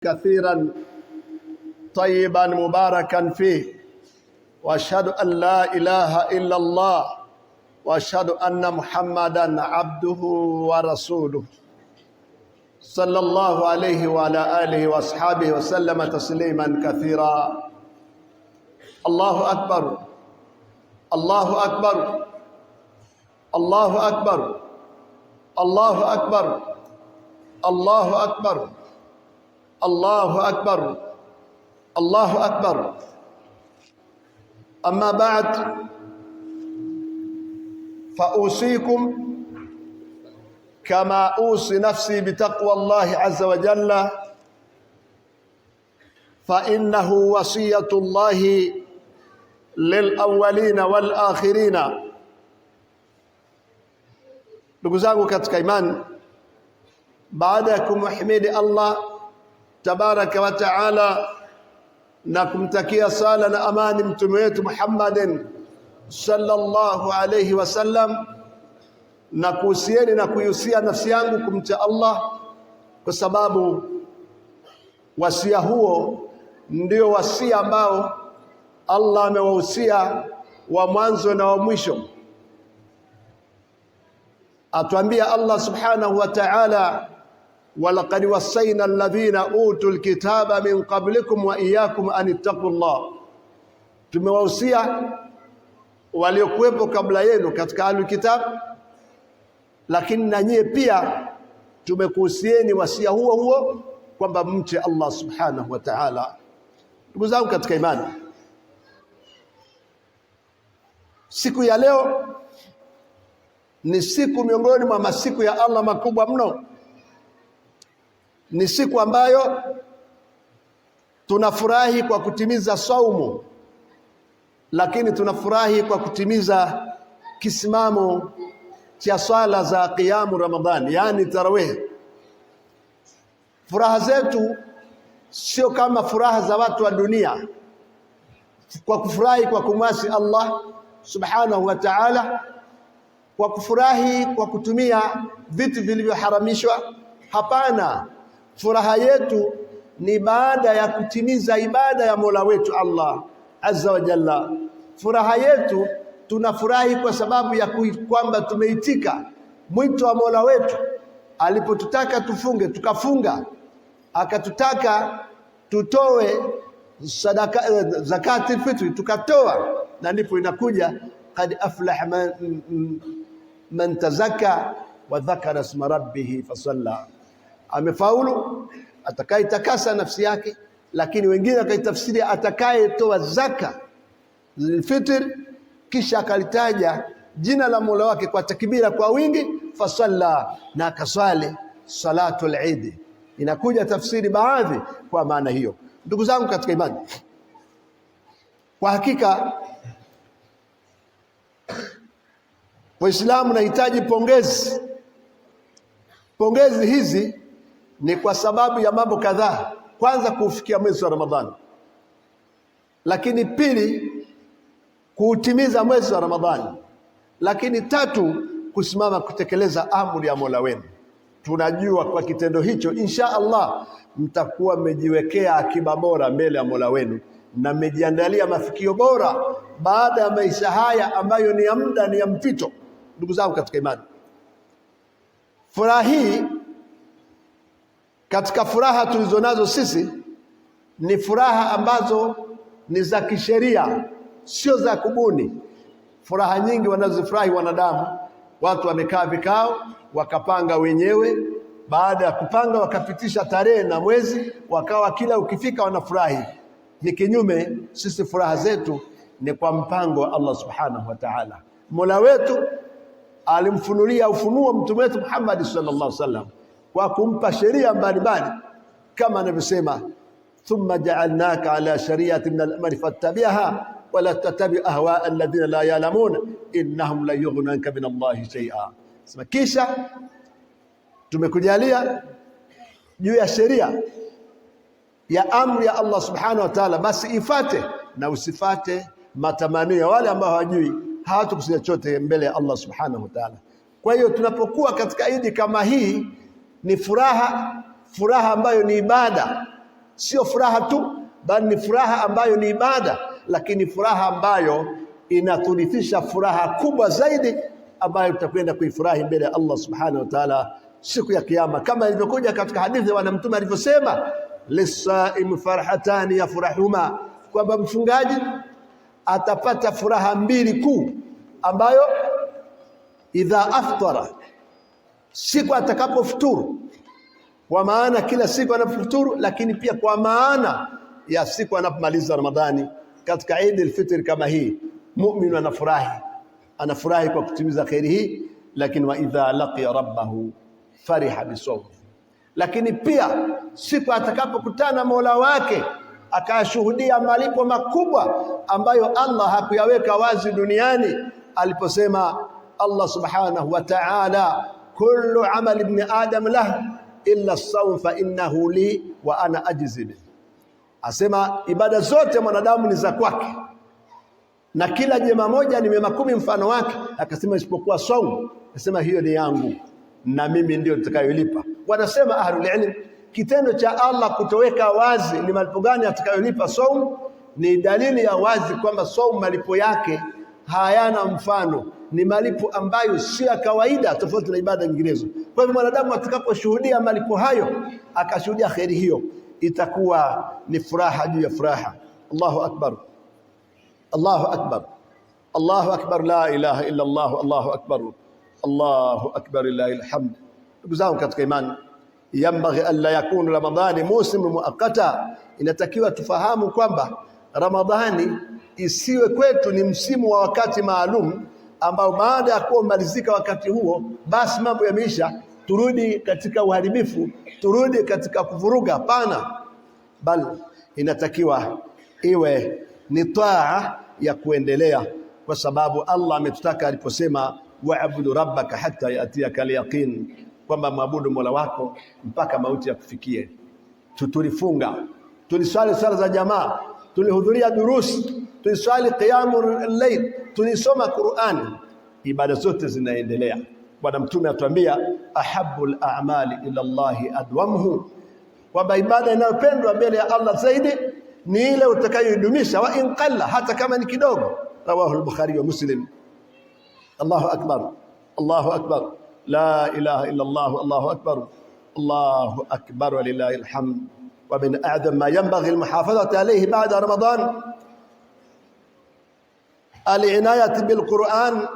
كثيرا طيبا مباركا فيه، واشهد ان لا اله الا الله واشهد ان محمدا عبده ورسوله صلى الله عليه وعلى اله واصحابه وسلم تسليما كثيرا. الله اكبر الله اكبر الله اكبر الله اكبر الله اكبر الله أكبر الله أكبر. أما بعد، فأوصيكم كما أوصي نفسي بتقوى الله عز وجل، فإنه وصية الله للأولين والآخرين. ndugu zangu katika imani, baada ya kumhimidi Allah tabaraka wa taala na kumtakia sala na amani mtume wetu Muhammadin sallallahu alayhi wasallam, na kuhusieni na kuihusia nafsi yangu kumcha Allah, kwa sababu wasia huo ndio wasia ambao Allah amewahusia wa mwanzo na wa mwisho. Atuambia Allah subhanahu wa ta'ala, walaqad wasaina alladhina utul kitaba min qablikum wa iyyakum an ittaqullah, tumewahusia waliokuwepo kabla yenu katika ahlul kitab, lakini na nyie pia tumekuhusieni wasia huo huo kwamba mche Allah subhanahu wa ta'ala. Ndugu zangu katika imani, siku ya leo ni siku miongoni mwa masiku ya Allah makubwa mno. Ni siku ambayo tunafurahi kwa kutimiza saumu, lakini tunafurahi kwa kutimiza kisimamo cha swala za qiyamu Ramadhani, yani tarawih. Furaha zetu sio kama furaha za watu wa dunia, kwa kufurahi kwa kumwasi Allah subhanahu wa ta'ala, kwa kufurahi kwa kutumia vitu vilivyoharamishwa. Hapana, furaha yetu ni baada ya kutimiza ibada ya Mola wetu Allah azza wa jalla. Furaha yetu tunafurahi kwa sababu ya kwamba tumeitika mwito wa Mola wetu. Alipotutaka tufunge tukafunga, akatutaka tutoe sadaka zakati fitri tukatoa, na ndipo inakuja qad aflaha man tazakka wa dhakara isma rabbih fasalla, amefaulu atakayetakasa nafsi yake. Lakini wengine wakaitafsiri atakayetoa zaka fitr kisha akalitaja jina la Mola wake kwa takbira kwa wingi, fasalla, na akaswali salatul Eid. Inakuja tafsiri baadhi kwa maana hiyo. Ndugu zangu katika imani, kwa hakika Waislamu nahitaji pongezi. Pongezi hizi ni kwa sababu ya mambo kadhaa. Kwanza, kufikia mwezi wa Ramadhani, lakini pili, kuutimiza mwezi wa Ramadhani, lakini tatu, kusimama kutekeleza amri ya Mola wenu. Tunajua kwa kitendo hicho insha Allah mtakuwa mmejiwekea akiba bora mbele ya Mola wenu na mmejiandalia mafikio bora baada ya maisha haya ambayo ni ya muda, ni ya mpito. Ndugu zangu katika imani, furaha hii katika furaha tulizonazo sisi ni furaha ambazo ni za kisheria, sio za kubuni. Furaha nyingi wanazofurahi wanadamu, watu wamekaa vikao wakapanga wenyewe, baada ya kupanga wakapitisha tarehe na mwezi, wakawa kila ukifika wanafurahi. Ni kinyume. Sisi furaha zetu ni kwa mpango wa Allah subhanahu wa ta'ala. Mola wetu alimfunulia ufunuo mtume wetu Muhammad sallallahu alaihi wasallam kwa kumpa sheria mbalimbali, kama anavyosema, thumma ja'alnaka ala shari'atin min al-amri fattabi'ha wa la tattabi' ahwa'a alladhina la ya'lamun innahum la yughnunka min Allahi shay'a. Sema, kisha tumekujalia juu ya sheria ya amri ya Allah subhanahu wa ta'ala, basi ifate na usifate matamanio ya wale ambao hawajui, hawatakusikia chochote mbele ya Allah subhanahu wa ta'ala. Kwa hiyo tunapokuwa katika idi kama hii, ni furaha ambayo ni ibada, Sio furaha tu, bali ni furaha ambayo ni ibada, lakini furaha ambayo inaturithisha furaha kubwa zaidi ambayo tutakwenda kuifurahi mbele ya Allah subhanahu wa ta'ala siku ya kiyama, kama ilivyokuja katika hadithi ya Bwana Mtume alivyosema, lisaim farhatani yafrahuma, kwamba mfungaji atapata furaha mbili kuu, ambayo idha aftara, siku atakapofuturu, kwa maana kila siku anapofuturu, lakini pia kwa maana ya siku anapomaliza Ramadhani. Katika Eid al-Fitr kama hii, muumini anafurahi kwa kutimiza khairi hii, lakini wa idha laqiya rabbahu fariha bisawm, lakini pia siku atakapokutana Mola wake akashuhudia malipo makubwa ambayo Allah hakuyaweka wazi duniani, aliposema Allah subhanahu wa ta'ala, kullu amali ibn adam lahu illa as-sawm fa innahu li wa ana ajzi bihi, asema ibada zote mwanadamu ni za kwake na kila jema moja ni mema 10 mfano wake, akasema isipokuwa saumu, akasema hiyo ni yangu na mimi ndio nitakayolipa. Wanasema ahlul ilm, kitendo cha Allah kutoweka wazi ni malipo gani atakayolipa saumu ni dalili ya wazi kwamba saumu malipo yake hayana mfano, ni malipo ambayo si ya kawaida, tofauti na ibada nyinginezo. Kwa hivyo mwanadamu atakaposhuhudia malipo hayo, akashuhudia khairi hiyo, itakuwa ni furaha juu ya furaha. Allahu akbar, Allahu akbar, Allahu akbar, la ilaha illa Allah, Allahu akbar, Allahu akbar, lillahi alhamd. Ndugu zangu katika imani, yambaghi an la yakunu Ramadhani musimu muaqqata, inatakiwa tufahamu kwamba Ramadhani isiwe kwetu ni msimu wa wakati maalum ambao baada ya kumalizika wakati huo basi mambo yameisha, turudi katika uharibifu, turudi katika kuvuruga. Hapana, bali inatakiwa iwe ni taa ya kuendelea, kwa sababu Allah ametutaka aliposema wa'budu rabbaka hatta yatiyaka al-yaqin, kwamba maabudu Mola wako mpaka mauti yakufikie. Tulifunga, tuliswali sala za jamaa, tulihudhuria durusi, tuliswali qiyamul layl, tulisoma Qur'an, ibada zote zinaendelea. Bwana Mtume atuambia ahabbul a'mali ila Allahi adwamuhu, kwamba ibada inayopendwa mbele ya Allah zaidi ni ile utakayoidumisha, wa in qalla, hata kama ni kidogo. Rawahu al-Bukhari wa Muslim. Allahu akbar, Allahu akbar, la ilaha illa Allah, Allahu akbar, Allahu akbar wa lillahi alhamd. Wa min a'dham ma yanbaghi al-muhafazati alayhi ba'da Ramadan al-inayati bil Qur'an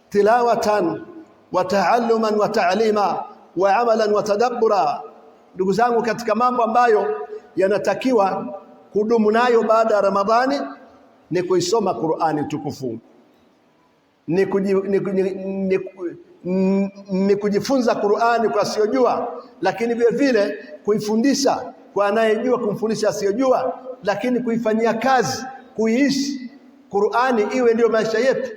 tilawatan wa ta'alluman wa ta'lima wa 'amalan wa tadabbura. Ndugu zangu, katika mambo ambayo yanatakiwa kudumu nayo baada ya Ramadhani ni kuisoma Qur'ani tukufu, ni kujifunza Qur'ani kwa asiyojua, lakini vile vile kuifundisha kwa anayejua, kumfundisha asiyojua, lakini kuifanyia kazi, kuiishi Qur'ani, iwe ndio maisha yetu,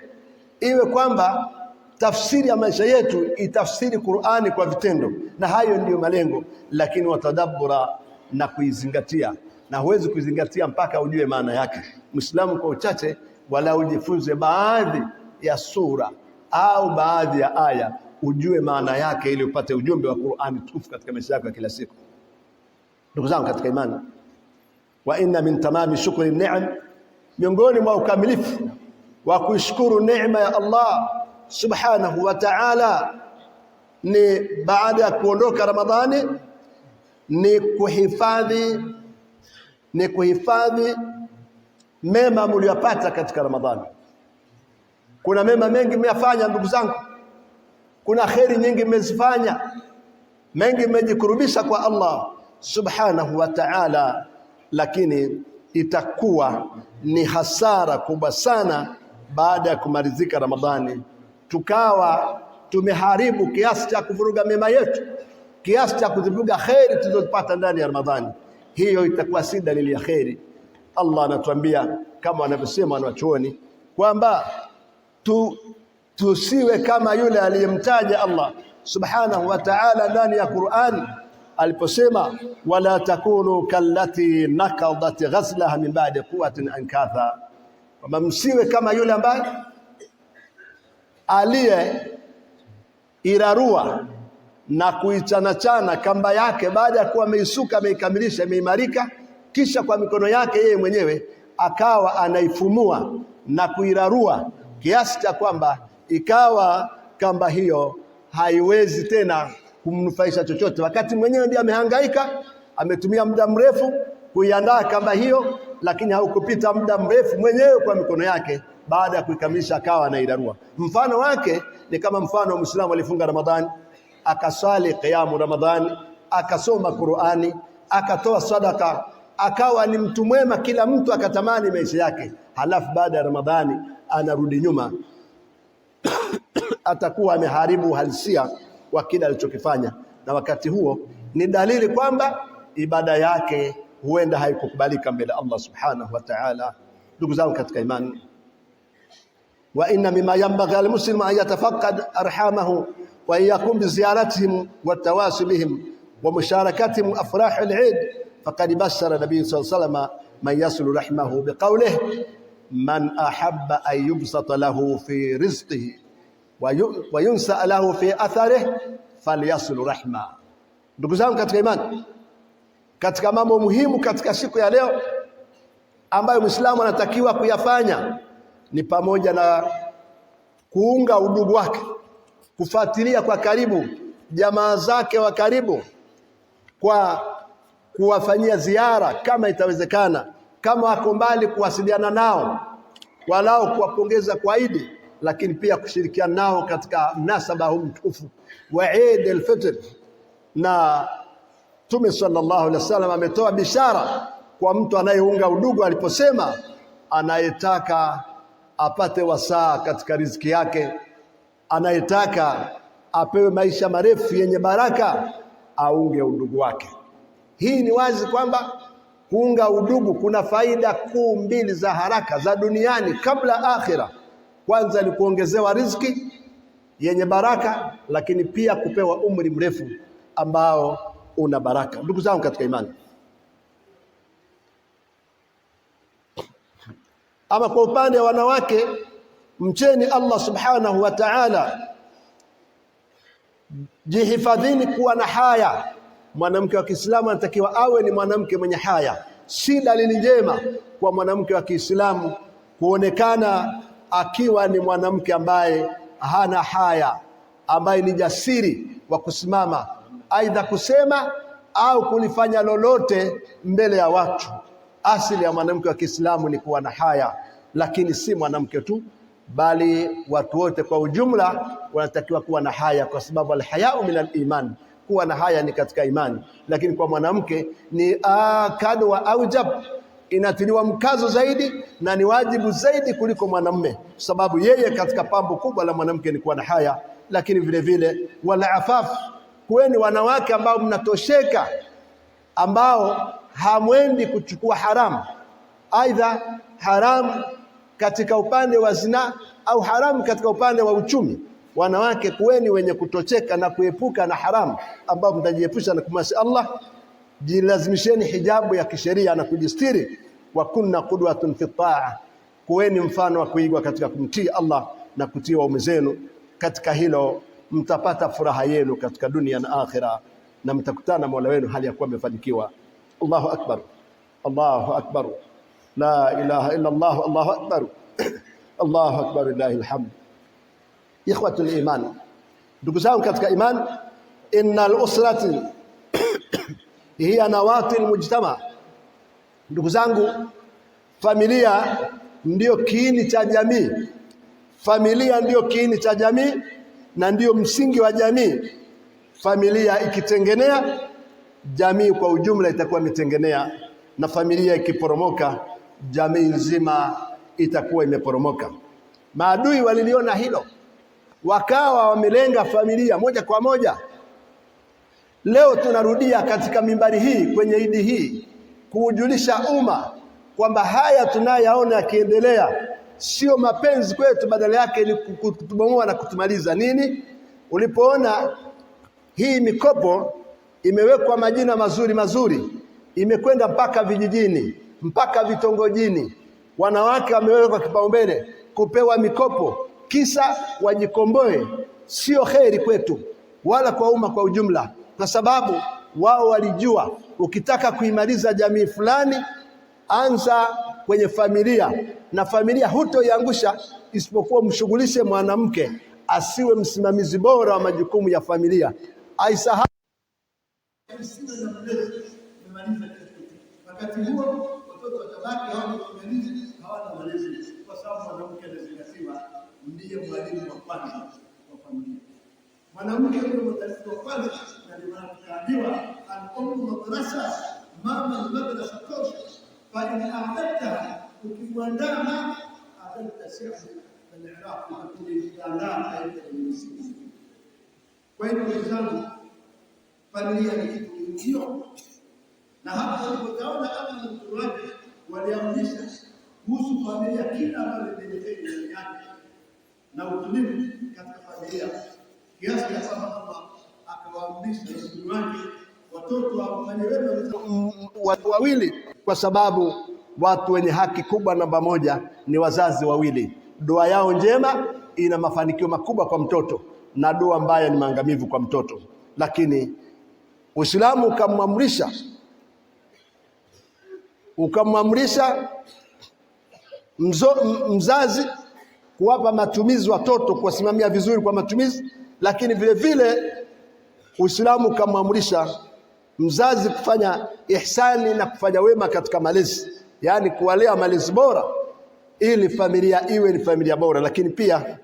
iwe kwamba tafsiri ya maisha yetu itafsiri Qur'ani kwa vitendo, na hayo ndiyo malengo. Lakini watadabbura, na kuizingatia, na huwezi kuizingatia mpaka ujue maana yake. Muislamu kwa uchache wala ujifunze baadhi ya sura au baadhi ya aya, ujue maana yake ili upate ujumbe wa Qur'ani tukufu katika maisha yako ya kila siku. Ndugu zangu katika imani, wa inna min tamami shukri ni'am, miongoni mwa ukamilifu wa kushukuru neema ya Allah subhanahu wa ta'ala ni baada ya kuondoka Ramadhani ni kuhifadhi mema mliyopata katika Ramadhani. Kuna mema mengi mmeyafanya ndugu zangu, kuna kheri nyingi mmezifanya, mengi mmejikurubisha kwa Allah subhanahu wa ta'ala, lakini itakuwa ni hasara kubwa sana baada ya kumalizika Ramadhani tukawa tumeharibu kiasi cha kuvuruga mema yetu, kiasi cha kuzivuruga kheri tulizopata ndani ya Ramadhani. Hiyo itakuwa si dalili ya kheri. Allah anatuambia kama wanavyosema wanachuoni kwamba tusiwe kama yule aliyemtaja Allah subhanahu wa ta'ala ndani ya Qur'an aliposema wala takunu kallati nakadat ghazlaha min ba'di quwwatin ankatha, kwamba msiwe kama yule ambaye aliye irarua na kuichanachana kamba yake, baada ya kuwa ameisuka, ameikamilisha, imeimarika, kisha kwa mikono yake yeye mwenyewe akawa anaifumua na kuirarua kiasi cha kwamba ikawa kamba hiyo haiwezi tena kumnufaisha chochote, wakati mwenyewe ndiye amehangaika, ametumia muda mrefu kuiandaa kamba hiyo, lakini haukupita muda mrefu mwenyewe kwa mikono yake, baada ya kuikamilisha akawa anairarua. Mfano wake ni kama mfano wa Muislamu alifunga Ramadhani, akaswali qiyamu Ramadhani, akasoma Qur'ani, akatoa sadaka, akawa ni mtu mwema, kila mtu akatamani maisha yake, halafu baada ya Ramadhani anarudi nyuma atakuwa ameharibu uhalisia wa kile alichokifanya, na wakati huo ni dalili kwamba ibada yake huenda haikukubalika mbele Allah subhanahu wa ta'ala. Ndugu zangu katika imani, wa inna mimma yanbaghi almuslim an yatafaqqad arhamahu wa yakum bi ziyaratihim wa tawasi bihim wa musharakatihim afrah al-eid, faqad bashara nabiy sallallahu alayhi wasallam man yasilu rahmahu biqawlihi man ahabba an yubsata lahu fi rizqihi wa yunsa lahu fi atharihi falyasil rahma. Ndugu zangu katika imani, katika mambo muhimu katika siku ya leo ambayo Muislamu anatakiwa kuyafanya ni pamoja na kuunga udugu wake, kufuatilia kwa karibu jamaa zake wa karibu, kwa kuwafanyia ziara kama itawezekana, kama wako mbali kuwasiliana nao, walao kuwapongeza kwa Idi, lakini pia kushirikiana nao katika mnasaba huu mtukufu wa Eid al-Fitr. Na Mtume sallallahu alaihi wasallam ametoa bishara kwa mtu anayeunga udugu aliposema, anayetaka apate wasaa katika riziki yake, anayetaka apewe maisha marefu yenye baraka, aunge udugu wake. Hii ni wazi kwamba kuunga udugu kuna faida kuu mbili za haraka za duniani kabla akhira. Kwanza ni kuongezewa riziki yenye baraka, lakini pia kupewa umri mrefu ambao una baraka. Ndugu zangu katika imani, ama kwa upande wa wanawake, mcheni Allah subhanahu wa ta'ala, jihifadhini kuwa na haya. Mwanamke wa Kiislamu anatakiwa awe ni mwanamke mwenye haya. Si dalili njema kwa mwanamke wa Kiislamu kuonekana akiwa ni mwanamke ambaye hana haya, ambaye ni jasiri wa kusimama aidha kusema au kulifanya lolote mbele ya watu. Asili ya mwanamke wa Kiislamu ni kuwa na haya, lakini si mwanamke tu, bali watu wote kwa ujumla wanatakiwa kuwa na haya, kwa sababu alhayau min aliman, kuwa na haya ni katika imani. Lakini kwa mwanamke ni akad wa aujab, inatiliwa mkazo zaidi na ni wajibu zaidi kuliko mwanamume, sababu yeye katika pambo kubwa la mwanamke ni kuwa na haya. Lakini vile vile wala afaf, kuweni wanawake ambao mnatosheka, ambao hamwendi kuchukua haramu, aidha haramu katika upande wa zina au haramu katika upande wa uchumi. Wanawake kuweni wenye kutocheka na kuepuka na haramu, ambao mtajiepusha na kumasi Allah. Jilazimisheni hijabu ya kisheria na kujistiri. Wa kunna qudwatun fi taa, kuweni mfano wa kuigwa katika kumtii Allah na kutii waume zenu. Katika hilo mtapata furaha yenu katika dunia na akhira, na mtakutana Mola wenu hali ya kuwa mmefanikiwa. Allahu akbar, Allahu akbar, la ilaha illa Allah, Allahu akbar, Allahu akbar, lillahi alhamd. Ikhwatul iman, ndugu zangu katika iman, innal usrati hiya nawati almujtama. Ndugu zangu, familia ndiyo kiini cha jamii. Familia ndiyo kiini cha jamii na ndiyo msingi wa jamii. Familia ikitengenea, jamii kwa ujumla itakuwa imetengenea, na familia ikiporomoka, jamii nzima itakuwa imeporomoka. Maadui waliliona hilo, wakawa wamelenga familia moja kwa moja. Leo tunarudia katika mimbari hii kwenye Idi hii kuujulisha umma kwamba haya tunayaona yakiendelea sio mapenzi kwetu, badala yake ni kutubomoa na kutumaliza. Nini? Ulipoona hii mikopo imewekwa majina mazuri mazuri, imekwenda mpaka vijijini, mpaka vitongojini, wanawake wamewekwa kipaumbele kupewa mikopo, kisa wajikomboe, sio kheri kwetu. wala kwa umma kwa ujumla, kwa sababu wao walijua ukitaka kuimaliza jamii fulani, anza kwenye familia, na familia hutoiangusha isipokuwa mshughulishe mwanamke asiwe msimamizi bora wa majukumu ya familia. Aisahau wakati huo watoto watabaki hawana malezi, kwa sababu mwanamke anazingatiwa ndiye mwalimu wa kwanza wa familia. Mwanamke ndiye mwalimu wa kwanza, na ndio maana tukaambiwa al-ummu madrasa, mama ni madrasa tosha. Fa in a'adta, ukimwandaa mama a'adta sirra al-i'raq, kujiandaa aidha. Kwa hiyo ndugu zangu, familia ni kitu kingine, na hapo tulipoona kama mtu wake waliamrisha kuhusu familia kila ambacho linaendelea ndani yake na utulivu katika familia, kiasi cha kwamba Allah akawaamrisha mtu wake watoto wafanye watu wawili, kwa sababu watu wenye haki kubwa namba moja ni wazazi wawili. Dua yao njema ina mafanikio makubwa kwa mtoto, na dua mbaya ni maangamivu kwa mtoto. Lakini Uislamu ukamwamrisha mzazi kuwapa matumizi watoto, kuwasimamia vizuri kwa matumizi, lakini vile vile Uislamu ukamwamrisha mzazi kufanya ihsani na kufanya wema katika malezi, yani kuwalea malezi bora ili familia iwe ni familia bora. Lakini pia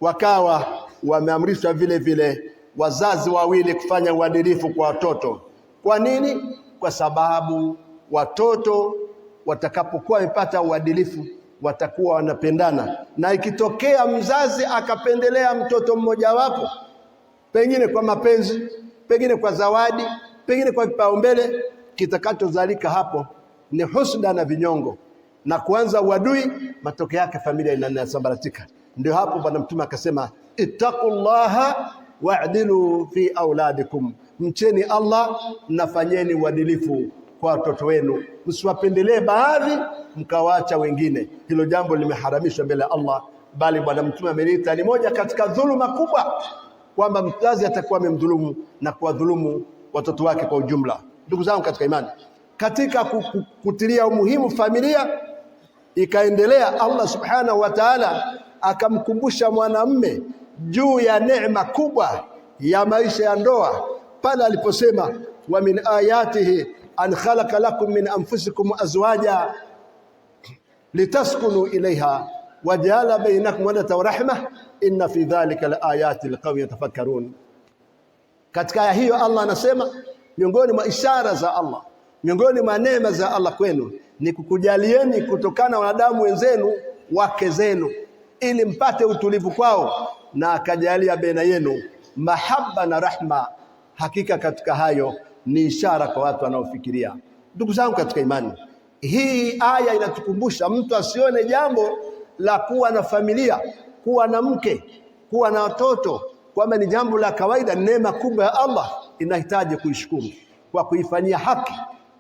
wakawa wameamrishwa vile vile wazazi wawili kufanya uadilifu kwa watoto. Kwa nini? Kwa sababu watoto watakapokuwa wamepata uadilifu watakuwa wanapendana, na ikitokea mzazi akapendelea mtoto mmoja wapo, pengine kwa mapenzi, pengine kwa zawadi, pengine kwa kipaumbele, kitakachozalika hapo ni husda na vinyongo na kuanza uadui. Matokeo yake familia inasambaratika. Ndio hapo Bwana Mtume akasema, ittaqullaha wa'dilu fi auladikum, mcheni Allah na fanyeni uadilifu kwa watoto wenu, msiwapendelee baadhi mkawaacha wengine. Hilo jambo limeharamishwa mbele ya Allah, bali Bwana Mtume ameliita ni moja katika dhuluma kubwa, kwamba mzazi atakuwa amemdhulumu na kuwadhulumu watoto wake kwa ujumla. Ndugu zangu katika imani, katika kutilia umuhimu familia, ikaendelea Allah subhanahu wa ta'ala akamkumbusha mwanamume juu ya neema kubwa ya maisha ya ndoa pale aliposema, wa min ayatihi an khalaqa lakum min anfusikum azwaja litaskunu ilaiha waja'ala bainakum mawaddatan wa rahmah inna fi dhalika laayatin liqaumin yatafakkarun. Katika aya hiyo Allah anasema miongoni mwa ishara za Allah, miongoni mwa neema za Allah kwenu ni kukujalieni kutokana na wanadamu wenzenu wake zenu, ili mpate utulivu kwao, na akajalia baina yenu mahaba na rahma. Hakika katika hayo ni ishara kwa watu wanaofikiria. Ndugu zangu katika imani, hii aya inatukumbusha mtu asione jambo la kuwa na familia, kuwa na mke, kuwa na watoto kwamba ni jambo la kawaida. Neema kubwa ya Allah inahitaji kuishukuru kwa kuifanyia haki,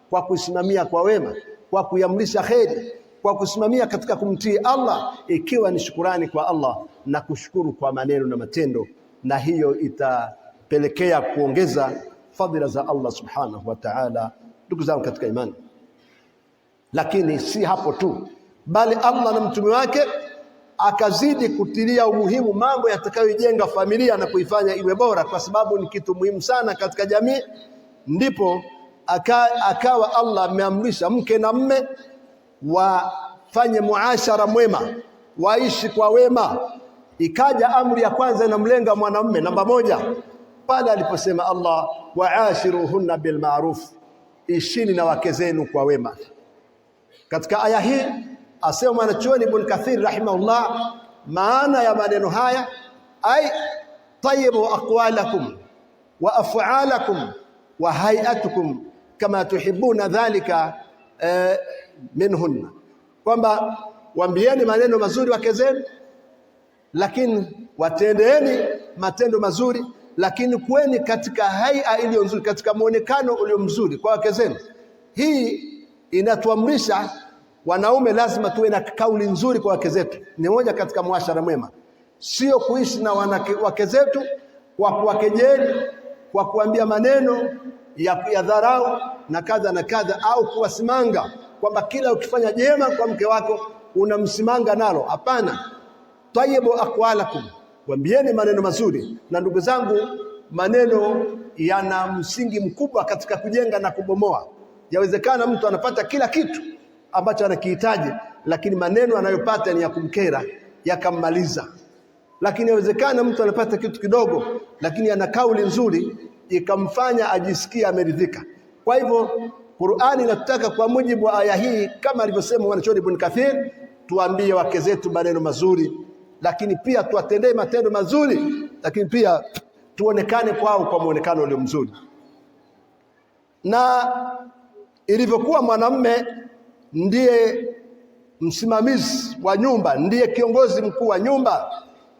kwa kuisimamia kwa wema, kwa kuiamrisha kheri, kwa kusimamia katika kumtii Allah, ikiwa ni shukurani kwa Allah na kushukuru kwa maneno na matendo, na hiyo itapelekea kuongeza fadhila za Allah subhanahu wa ta'ala. Ndugu zangu katika imani, lakini si hapo tu, bali Allah na mtume wake akazidi kutilia umuhimu mambo yatakayojenga familia na kuifanya iwe bora, kwa sababu ni kitu muhimu sana katika jamii. Ndipo akawa Allah ameamrisha mke na mme wafanye muashara mwema, waishi kwa wema. Ikaja amri ya kwanza inamlenga mwanamume namba moja pale aliposema Allah, waashiruhunna bil ma'ruf, ishini na wake zenu kwa wema. Katika aya hii asema mwanachuoni Ibn Kathir rahimahullah, maana ya maneno haya ay tayyibu aqwalakum wa af'alakum wa hay'atukum kama tuhibuna dhalika minhunna, kwamba waambieni maneno mazuri wake zenu, lakini watendeeni matendo mazuri, lakini kuweni katika haia iliyo nzuri, katika muonekano ulio mzuri kwa wake zenu. Hii inatuamrisha wanaume lazima tuwe na kauli nzuri kwa wake zetu. Ni moja katika muashara mwema, sio kuishi na wake zetu kwa kuwakejeli, kwa kuambia maneno ya dharau na kadha na kadha, au kuwasimanga kwamba kila ukifanya jema kwa mke wako unamsimanga nalo. Hapana, tayyibu aqwalakum, waambieni maneno mazuri. Na ndugu zangu, maneno yana msingi mkubwa katika kujenga na kubomoa. Yawezekana mtu anapata kila kitu ambacho anakihitaji, lakini maneno anayopata ni ya kumkera, yakammaliza. Lakini yawezekana mtu anapata kitu kidogo, lakini ana kauli nzuri ikamfanya ajisikie ameridhika. Kwa hivyo Qur'ani inataka kwa mujibu wa aya hii, kama alivyosema mwanachuoni Ibn Kathir, tuambie wake zetu maneno mazuri, lakini pia tuwatendee matendo mazuri, lakini pia tuonekane kwao kwa muonekano ulio mzuri. Na ilivyokuwa mwanamume ndiye msimamizi wa nyumba, ndiye kiongozi mkuu wa nyumba,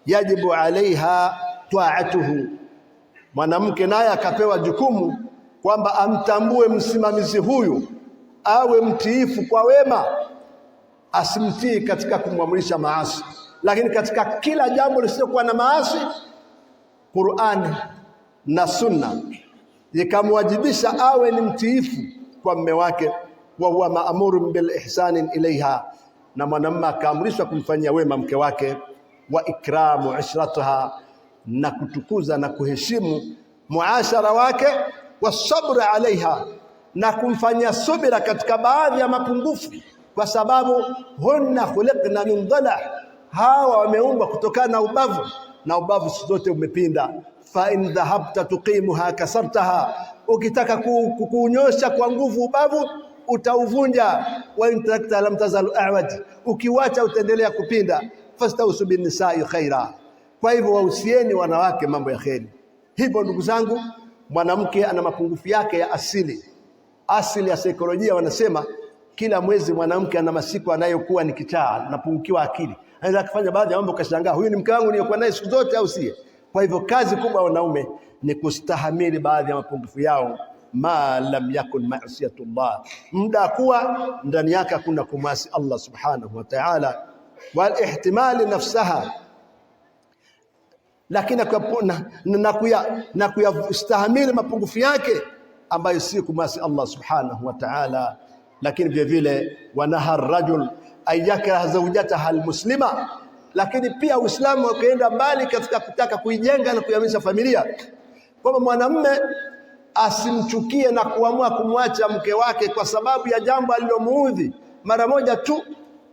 yajibu alaiha taatuhu, mwanamke naye akapewa jukumu kwamba amtambue msimamizi huyu, awe mtiifu kwa wema, asimtii katika kumwamrisha maasi. Lakini katika kila jambo lisilokuwa na maasi, Qur'ani na Sunna ikamwajibisha awe ni mtiifu kwa mume wake, wa huwa maamurun bil ihsani ilaiha, na mwanamume akaamrishwa kumfanyia wema mke wake, wa ikramu ishrataha, na kutukuza na kuheshimu muashara wake, wa sabr alaiha, na kumfanyia subira katika baadhi ya mapungufu, kwa sababu hunna khuliqna min dhala, hawa wameumbwa kutokana na ubavu, na ubavu zote umepinda. Fa in dhahabta tuqimuha kasartaha, ukitaka kuunyosha kwa nguvu ubavu utauvunja. Wa in tarakta lam tazalu a'waj, ukiwacha utaendelea kupinda. Fastausu bin nisa'i khaira, kwa hivyo wahusieni wanawake mambo ya kheri. Hivyo ndugu zangu, mwanamke ana mapungufu yake ya asili ya saikolojia. Wanasema kila mwezi mwanamke ana masiku anayokuwa ni kichaa, anapungukiwa akili, anaweza kufanya baadhi ya mambo kashangaa, huyu ni mke wangu niliyokuwa naye siku zote au sie? Kwa hivyo kazi kubwa ya wanaume ni kustahamili baadhi ya mapungufu yao, ma lam yakun ma'siyatullah, muda kuwa ndani yake kuna kumasi Allah subhanahu wa ta'ala, wal ihtimali nafsaha, lakini na kuyastahamili mapungufu yake ambayo si kumasi Allah subhanahu wa ta'ala. Lakini vile vile wanaha rajul ayakraha zawjataha almuslima, lakini pia Uislamu ukaenda mbali katika kutaka kuijenga na kuiamisha familia, kwamba mwanamume asimchukie na kuamua kumwacha mke wake kwa sababu ya jambo alilomuudhi mara moja tu.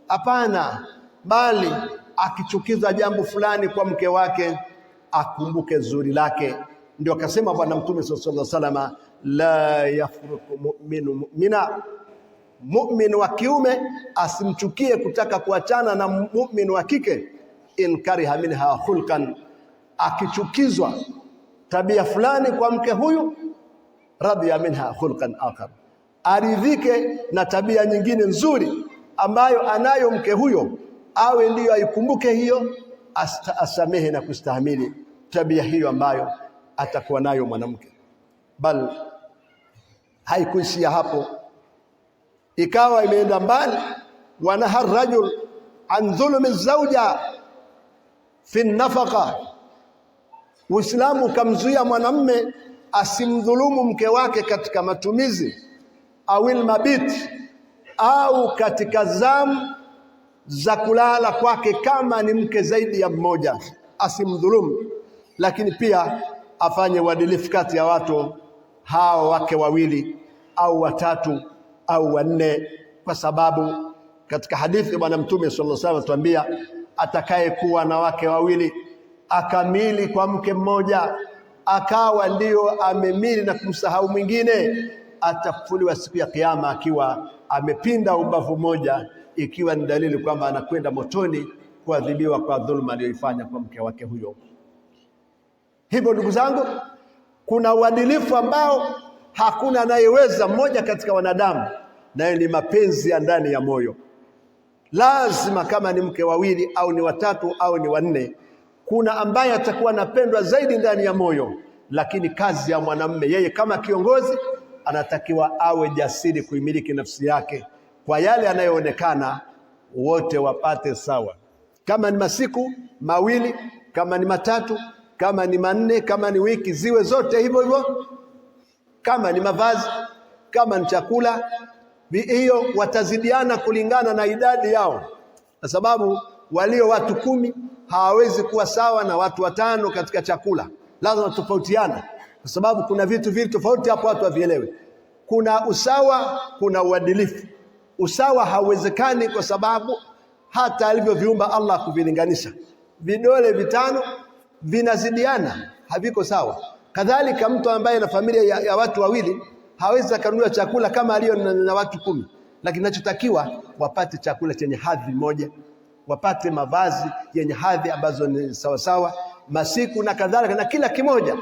Hapana, bali akichukiza jambo fulani kwa mke wake akumbuke zuri lake. Ndio akasema Bwana Mtume sallallahu alaihi wasallam, la yafruqu mu'minu mu'mina, mu'min wa kiume asimchukie kutaka kuachana na mu'min wa kike, in kariha minha khulqan, akichukizwa tabia fulani kwa mke huyu, radhiya minha khulqan akhar, aridhike na tabia nyingine nzuri ambayo anayo mke huyo, awe ndiyo aikumbuke hiyo, asamehe na kustahimili tabia hiyo ambayo atakuwa nayo mwanamke. Bal haikuishia hapo, ikawa imeenda mbali. Wanaha rajul an dhulmi zawja fi nafaqa, Uislamu ukamzuia mwanamume asimdhulumu mke wake katika matumizi, awil mabit, au katika zamu za kulala kwake, kama ni mke zaidi ya mmoja asimdhulumu. Lakini pia afanye uadilifu kati ya watu hao, wake wawili au watatu au wanne, kwa sababu katika hadithi Bwana Mtume sallallahu alaihi wasallam tuambia, atakaye kuwa na wake wawili akamili kwa mke mmoja, akawa ndio amemili na kumsahau mwingine, atafufuliwa siku ya Kiyama akiwa amepinda ubavu moja, ikiwa ni dalili kwamba anakwenda motoni kuadhibiwa kwa dhulma aliyoifanya kwa mke wake huyo. Hivyo ndugu zangu, kuna uadilifu ambao hakuna anayeweza mmoja katika wanadamu, nayo ni mapenzi ya ndani ya moyo. Lazima kama ni mke wawili au ni watatu au ni wanne, kuna ambaye atakuwa anapendwa zaidi ndani ya moyo. Lakini kazi ya mwanamume, yeye kama kiongozi, anatakiwa awe jasiri kuimiliki nafsi yake kwa yale yanayoonekana, wote wapate sawa. Kama ni masiku mawili, kama ni matatu, kama ni manne, kama ni wiki, ziwe zote hivyo hivyo. Kama ni mavazi, kama ni chakula, hiyo watazidiana kulingana na idadi yao, kwa sababu walio watu 10 hawawezi kuwa sawa na watu 5 katika chakula, lazima tofautiana, kwa sababu kuna vitu vile tofauti hapo watu wavielewe. Kuna usawa, kuna uadilifu. Usawa hauwezekani kwa sababu hata alivyoviumba Allah kuvilinganisha, vidole 5 vinazidiana, haviko sawa. Kadhalika mtu ambaye na familia ya watu 2 hawezi kanunua chakula kama aliyo na watu 10, lakini kinachotakiwa wapate chakula chenye hadhi moja, wapate mavazi yenye hadhi ambazo ni sawa sawa, masiku na kadhalika, na kila kimoja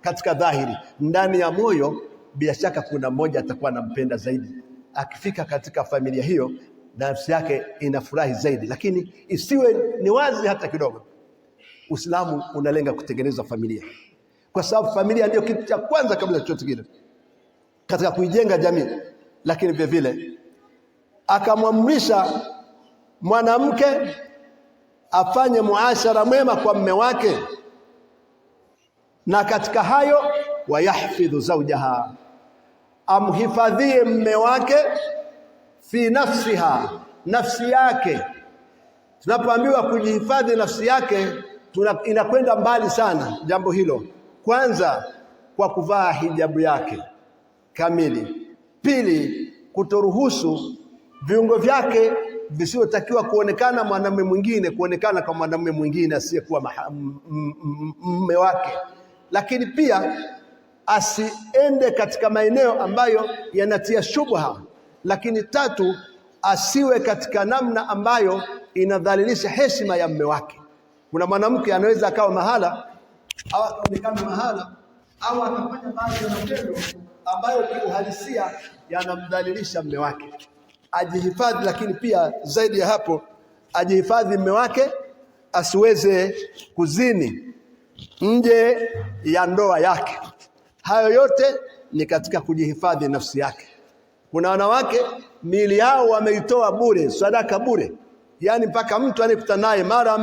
katika dhahiri. Ndani ya moyo bila shaka kuna mmoja atakuwa anampenda zaidi. Akifika katika familia hiyo, nafsi yake inafurahi zaidi, lakini isiwe ni wazi hata kidogo. Uislamu unalenga kutengeneza familia, kwa sababu familia ndio kitu cha kwanza kabla chochote kile katika kuijenga jamii. Lakini vile vile akamwamrisha mwanamke afanye muashara mwema kwa mume wake, na katika hayo wayahfidhu zawjaha, amhifadhie mume wake fi nafsiha, nafsi yake. Tunapoambiwa kujihifadhi nafsi yake, inakwenda mbali sana jambo hilo. Kwanza kwa kuvaa hijabu yake kamili. Pili, kutoruhusu viungo vyake visivyotakiwa kuonekana mwanamume mwingine kuonekana kwa mwanamume mwingine asiyekuwa mume wake. Lakini pia asiende katika maeneo ambayo yanatia shubha. Lakini tatu, asiwe katika namna ambayo inadhalilisha heshima ya mume wake. Kuna mwanamke anaweza akawa mahala au akaonekana mahala au akafanya baadhi ya matendo ambayo kiuhalisia yanamdhalilisha mume wake. Ajihifadhi, lakini pia zaidi ya hapo ajihifadhi mume wake asiweze kuzini nje ya ndoa yake. Hayo yote ni katika kujihifadhi nafsi yake. Kuna wanawake miili yao wameitoa bure, sadaka bure. Yani mpaka mtu anayekutana naye mara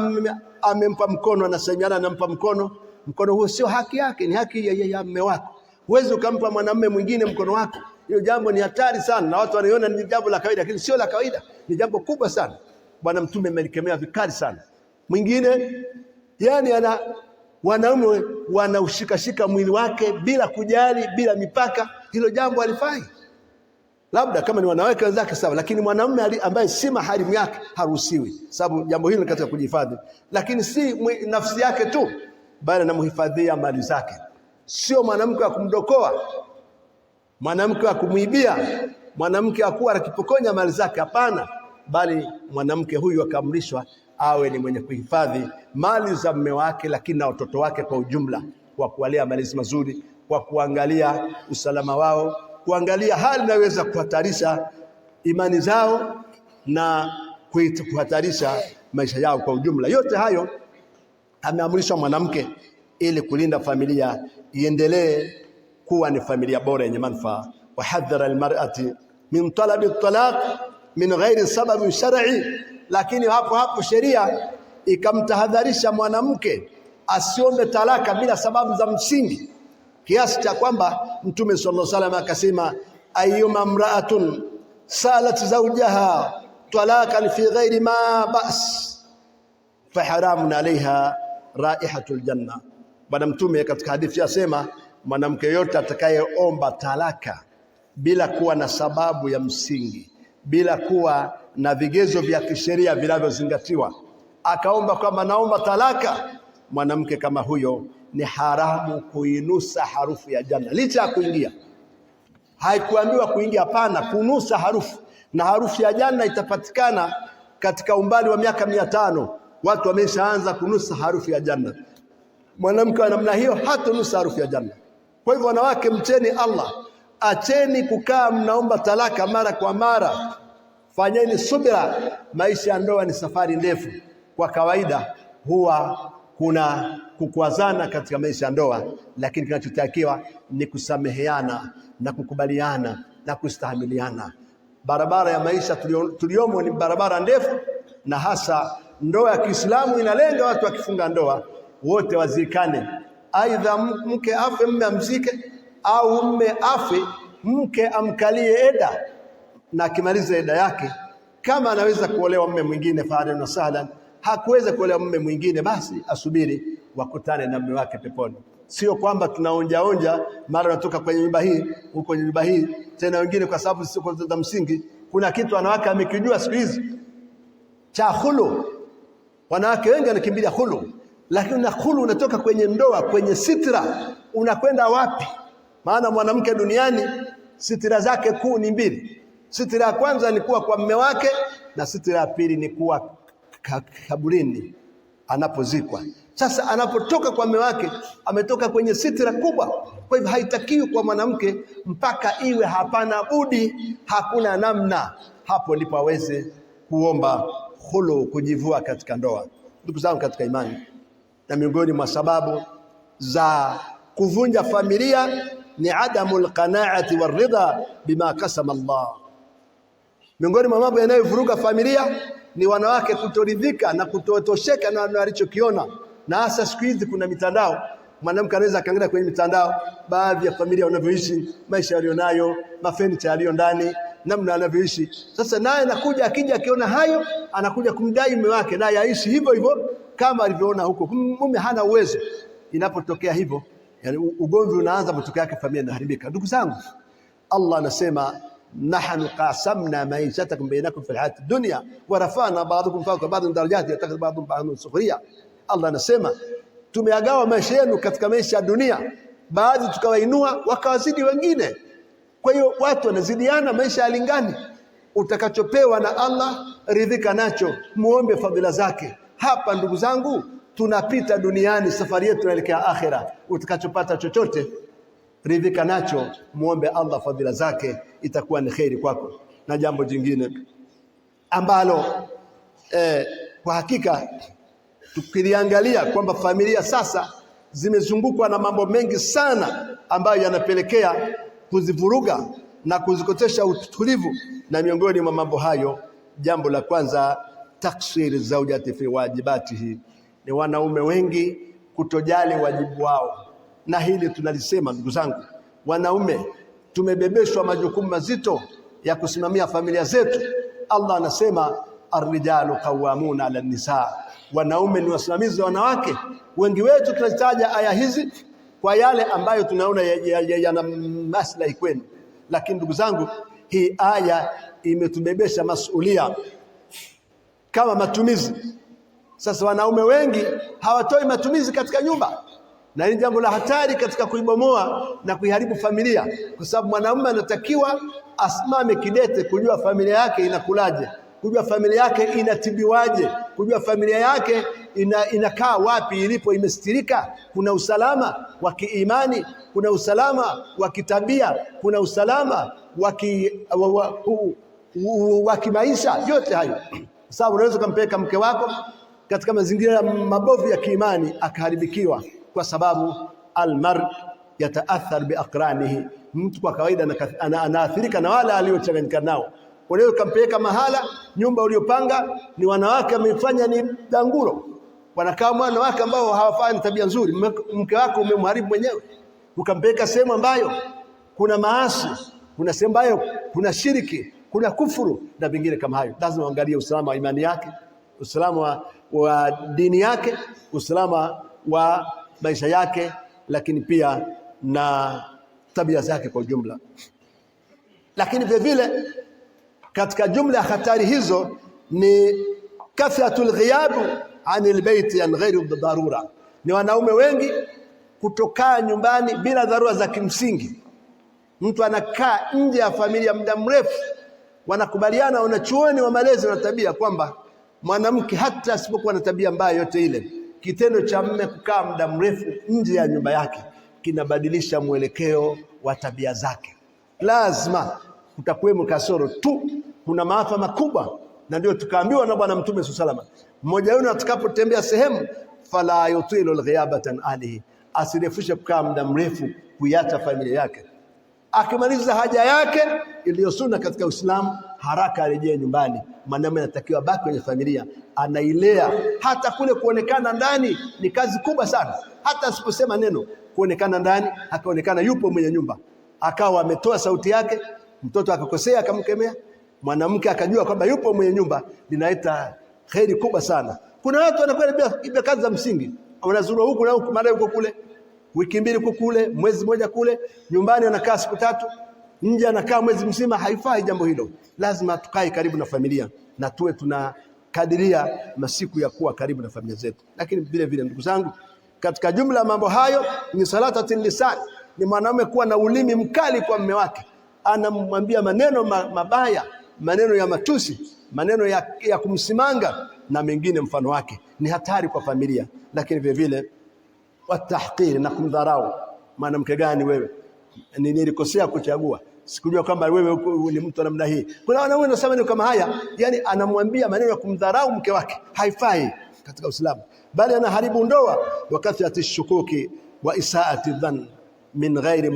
amempa mkono, anasalimiana, anampa mkono. Mkono huo sio haki yake, ni haki ya mume wako. Huwezi ukampa mwanamume mwingine mkono wako. Hilo jambo ni hatari sana, na watu wanaiona ni jambo la kawaida, lakini sio la kawaida, ni jambo kubwa sana. Bwana Mtume amelikemea vikali sana. Mwingine yani wanaume wanaushikashika mwili wake bila kujali, bila mipaka. Hilo jambo halifai. Labda kama ni wanawake wenzake sawa, lakini mwanamume ambaye si maharimu yake haruhusiwi, sababu jambo hilo katika kujihifadhi. Lakini si nafsi yake tu, bali anamhifadhia mali zake. Sio mwanamke wa kumdokoa, mwanamke wa kumuibia, mwanamke wa kuwa akipokonya mali zake, hapana. Bali mwanamke huyu akaamrishwa awe ni mwenye kuhifadhi mali za mume wake, lakini na watoto wake kwa ujumla, kwa kuwalea malezi mazuri, kwa kuangalia usalama wao, kuangalia hali inayoweza kuhatarisha imani zao na kuhatarisha maisha yao kwa ujumla. Yote hayo ameamrishwa mwanamke ili kulinda familia iendelee kuwa ni familia bora yenye manufaa. Wahadhara almar'ati min talabi at-talaq min ghairi sabab shar'i, lakini hapo sheria ikamtahadharisha mwanamke asiombe talaka bila sababu za msingi, kiasi cha kwamba Mtume sallallahu alaihi wasallam akasema, ayyuma imra'atun salat zawjaha talaqan fi ghairi ma ba's fa haramun 'alayha raihatul janna. Bwana Mtume katika hadithi yasema, mwanamke yote atakayeomba talaka bila kuwa na sababu ya msingi, bila kuwa na vigezo vya kisheria vinavyozingatiwa, akaomba kwamba naomba talaka, mwanamke kama huyo ni haramu kuinusa harufu ya janna. Licha ya kuingia, haikuambiwa kuingia, hapana, kunusa harufu. Na harufu ya janna itapatikana katika umbali wa miaka 500. Watu wameshaanza kunusa harufu ya janna. Mwanamke wa namna hiyo hatanusa harufu ya janna. Kwa hivyo wanawake, mcheni Allah, acheni kukaa mnaomba talaka mara kwa mara. Fanyeni subira. Maisha ya ndoa ni safari ndefu. Kwa kawaida huwa kuna kukwazana katika maisha ya ndoa, lakini kinachotakiwa ni kusameheana na kukubaliana na kustahamiliana. Barabara ya maisha tuliomo ni barabara ndefu, na hasa ndoa ya Kiislamu inalenga watu wakifunga ndoa wote wazikane, aidha mke afe mume amzike, au mume afe mke amkalie eda, na akimaliza eda yake kama anaweza kuolewa mume mwingine fa'alan wa sahlan, hakuweza kuolewa mume mwingine basi asubiri wakutane na mume wake peponi. Sio kwamba tunaonja mara natoka kwenye nyumba hii huko kwenye nyumba hii tena. Wengine kwa sababu sio za msingi, kuna kitu wanawake amekijua siku hizi cha khulu. Wanawake wengi wanakimbilia khulu, lakini na khulu unatoka kwenye ndoa, kwenye sitra, unakwenda wapi? Maana mwanamke duniani sitra zake kuu ni mbili. Sitra ya kwanza ni kuwa kwa mume wake, na sitra ya pili ni kuwa kaburini anapozikwa. Sasa anapotoka kwa mume wake ametoka kwenye sitra kubwa. Kwa hivyo haitakiwi kwa mwanamke mpaka iwe hapana budi, hakuna namna, hapo ndipo aweze kuomba khulu, kujivua katika ndoa. Ndugu zangu katika imani, na miongoni mwa sababu za kuvunja familia ni adamul qanaati waridha bima kasama Allah. Miongoni mwa mambo yanayovuruga familia ni wanawake kutoridhika na kutotosheka na walichokiona. Na hasa siku hizi kuna mitandao, mwanamke anaweza akaangalia kwenye mitandao baadhi ya familia wanavyoishi, maisha walionayo, mafurniture yaliyo ndani, namna anavyoishi. Sasa naye anakuja, akija akiona hayo, anakuja kumdai mume wake naye aishi hivyo hivyo kama alivyoona huko. Mume hana uwezo. Inapotokea hivyo, yani ugomvi unaanza, matokeo yake familia inaharibika. Ndugu zangu, Allah anasema nahnu qasamna maishatakum bainakum fil hayati dunya wa rafa'na ba'dakum fawqa ba'din darajati yattakhidhu ba'dhum ba'dan sukhriya. Allah anasema tumeagawa maisha yenu katika maisha ya dunia, baadhi tukawainua wakawazidi wengine. Kwa hiyo watu wanazidiana, maisha yalingani. Utakachopewa na Allah ridhika nacho, muombe fadhila zake. Hapa ndugu zangu tunapita duniani, safari yetu inaelekea akhera. Utakachopata chochote ridhika nacho, muombe Allah fadhila zake, itakuwa ni kheri kwako. Na jambo jingine ambalo kwa hakika tukiliangalia kwamba familia sasa zimezungukwa na mambo mengi sana ambayo yanapelekea kuzivuruga na kuzikotesha utulivu. Na miongoni mwa mambo hayo, jambo la kwanza, taksiri zaujati fi wajibatihi, ni wanaume wengi kutojali wajibu wao. Na hili tunalisema ndugu zangu, wanaume tumebebeshwa majukumu mazito ya kusimamia familia zetu. Allah anasema arrijalu qawwamuna ala nisaa, wanaume ni wasimamizi wa wanawake. Wengi wetu tunazitaja aya hizi kwa yale ambayo tunaona yana maslahi kwenu, lakini ndugu zangu, hii aya imetubebesha masulia kama matumizi. Sasa wanaume wengi hawatoi matumizi katika nyumba, na hili jambo la hatari katika kuibomoa na kuiharibu familia, kwa sababu mwanaume anatakiwa asimame kidete kujua familia yake inakulaje, kujua familia yake inatibiwaje, kujua familia yake inakaa wapi, ilipo imestirika, kuna usalama wa kiimani, kuna usalama wa kitabia, kuna usalama wa kimaisha. Yote hayo, sababu unaweza kumpeleka mke wako katika mazingira mabovu ya kiimani akaharibikiwa, kwa sababu almar yataathar biaqranihi, mtu kwa kawaida anaathirika na wale aliochanganyika nao. Unaweza kumpeleka mahala, nyumba uliopanga ni wanawake wamefanya ni danguro, wanakaa wanawake ambao hawafanyi tabia nzuri, mke wako umemharibu mwenyewe. Ukampeleka sehemu ambayo kuna maasi, kuna sehemu ambayo kuna shiriki, kuna kufuru na vingine kama hayo. Lazima uangalie usalama wa imani yake, usalama wa dini yake, usalama wa maisha yake, lakini pia na tabia zake kwa ujumla. Lakini vile vile katika jumla ya hatari hizo ni kathratul ghiyab anil baiti an ghairi dharura, ni wanaume wengi kutokaa nyumbani bila dharura za kimsingi. Mtu anakaa nje ya familia muda mrefu. Wanakubaliana wanachuoni wa malezi na tabia kwamba mwanamke hata asipokuwa na tabia mbaya yote ile, kitendo cha mume kukaa muda mrefu nje ya nyumba yake kinabadilisha mwelekeo wa tabia zake. Lazima kutakuwemo kasoro tu, kuna maafa makubwa. Na ndio tukaambiwa na Bwana Mtume sallallahu alaihi wasallam, mmoja wenu atakapotembea sehemu, fala yutilu alghiyabatan alihi, asirefushe kukaa muda mrefu kuiacha familia yake. Akimaliza haja yake iliyo sunna katika Uislamu, haraka arejee nyumbani. Mwanamume anatakiwa baki kwenye familia anailea. Hata kule kuonekana ndani ni kazi kubwa sana. Hata asiposema neno, kuonekana ndani, akaonekana yupo mwenye nyumba, akawa ametoa sauti yake, mtoto akakosea akamkemea, mwanamke akajua kwamba yupo mwenye nyumba, linaita kheri kubwa sana. Kuna watu wanakwenda bila kazi za msingi, wanazurua huku na huku, mara huko kule, wiki mbili huko kule, mwezi mmoja kule, nyumbani anakaa siku 3, nje anakaa mwezi mzima. Haifai jambo hilo. Lazima tukae karibu na familia na tuwe tunakadiria masiku ya kuwa karibu na familia zetu. Lakini vile vile, ndugu zangu, katika jumla mambo hayo ni salatatul lisan, ni mwanamume kuwa na ulimi mkali kwa mume wake, anamwambia maneno mabaya, maneno ya matusi, maneno ya kumsimanga na mengine mfano wake. Ni hatari kwa familia. Lakini vile vile watahqir, na kumdharau. Mwanamke gani wewe? Nilikosea kuchagua, sikujua kwamba wewe ni mtu namna hii. Kuna wanaume wanasema ni kama haya, yani anamwambia maneno ya kumdharau mke wake. Haifai katika Uislamu, bali anaharibu ndoa. Wakati atishukuki wa isaati dhann min ghairi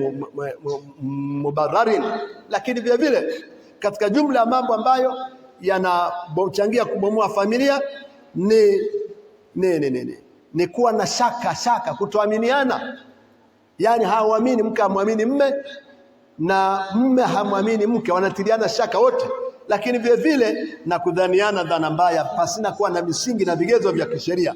mubarrarin. Lakini vile vile katika jumla ya mambo ambayo yanachangia kubomoa familia ni kuwa na shaka, kutoaminiana. Yani hawaamini, mke hamwamini mme na mme hamwamini mke, wanatiliana shaka wote. Lakini vile vile na kudhaniana dhana mbaya pasina kuwa na misingi na vigezo vya kisheria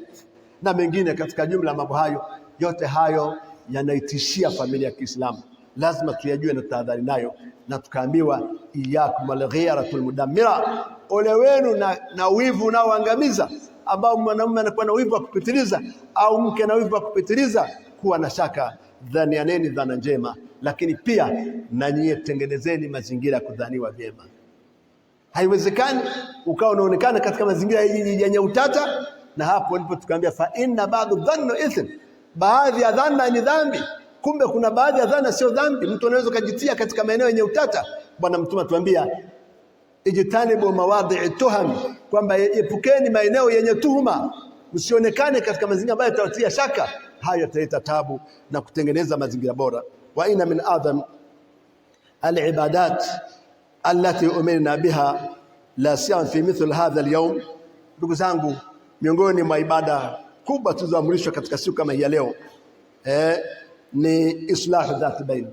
na mengine. Katika jumla mambo hayo yote, hayo yanaitishia familia ya Kiislamu. Lazima tuyajue na tahadhari nayo, na tukaambiwa iyyakum walghiratul mudammira, ole wenu na wivu unaoangamiza, ambao mwanamume anakuwa na wivu wa kupitiliza au mke na wivu wa kupitiliza. Kuwa na shaka, dhanianeni dhana njema, lakini pia na nyie tengenezeni mazingira ya kudhaniwa vyema. Haiwezekani ukawa unaonekana katika mazingira yenye utata, na hapo ndipo tukaambia fa inna ba'du dhanni ithm, baadhi ya dhana ni dhambi. Kumbe kuna baadhi ya dhana sio dhambi, mtu anaweza kujitia katika maeneo yenye utata. Bwana Mtume atuambia ijtanibu mawadhi'i tuham, kwamba epukeni maeneo yenye tuhuma, usionekane katika mazingira ambayo yatawatia shaka. Hayo yataleta tabu na kutengeneza mazingira bora. Wa inna min adham al-ibadat allati umirna biha la siyam fi mithl hadha al-yawm. Ndugu zangu, miongoni mwa ibada kubwa tulizoamrishwa katika siku kama hii ya leo ni islahu dhati bain,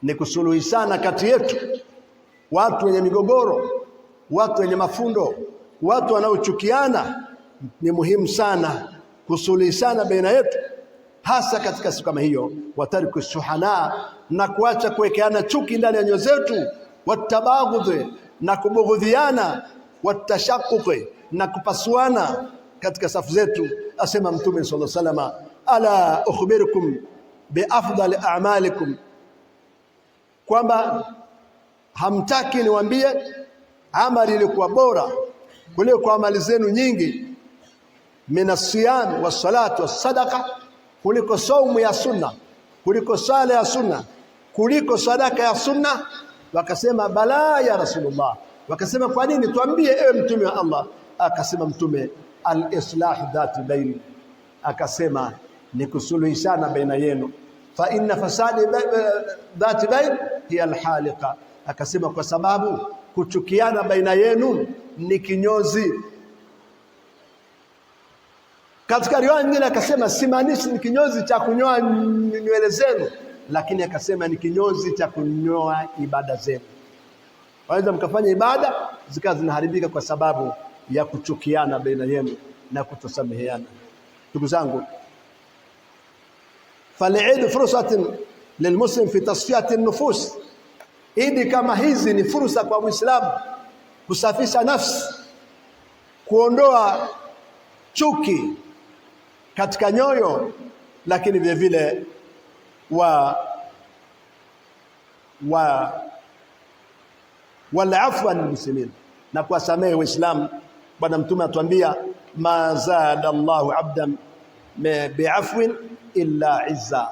ni kusuluhishana kati yetu. Watu wenye migogoro, watu wenye mafundo, watu wanaochukiana, ni muhimu sana kusuluhishana baina yetu, hasa katika siku kama hiyo. Watariku shuhana, na kuacha kuwekeana chuki ndani ya nyoyo zetu. Watabaghudh, na kubughudhiana. Watashaquq, na kupasuana katika safu zetu. Asema Mtume sallallahu alaihi wasallam, ala ukhbirukum bi afdali a'malikum, kwamba hamtaki niwaambie amali ilikuwa bora kuliko amali zenu nyingi. Minasiyam wassalatu wassadaqa, kuliko saumu ya sunna, kuliko sala ya sunna, kuliko sadaka ya sunna. Wakasema bala ya Rasulullah. Wakasema kwa nini? Tuambie ewe Mtume wa Allah. Akasema Mtume al-islah dhati bain, akasema ni kusuluhishana baina yenu. Fa inna fasadi dhati bain hiya al-haliqa, akasema kwa sababu kuchukiana baina yenu ni kinyozi. Katika riwaya nyingine akasema simaanishi ni kinyozi cha kunyoa nywele zenu, lakini akasema ni kinyozi cha kunyoa ibada zenu. Waweza mkafanya ibada zikawa zinaharibika kwa sababu ya kuchukiana baina yenu na kutosameheana. Ndugu zangu, fal'id fursatin lilmuslim fi tasfiyati an-nufus. Idi kama hizi ni fursa kwa Muislamu kusafisha nafsi, kuondoa chuki katika nyoyo, lakini vile vile wala afwa lilmuslimin, na kuwasamehe Waislamu. Bwana Mtume atuambia ma zada Allahu abdan bi'afwin illa izza,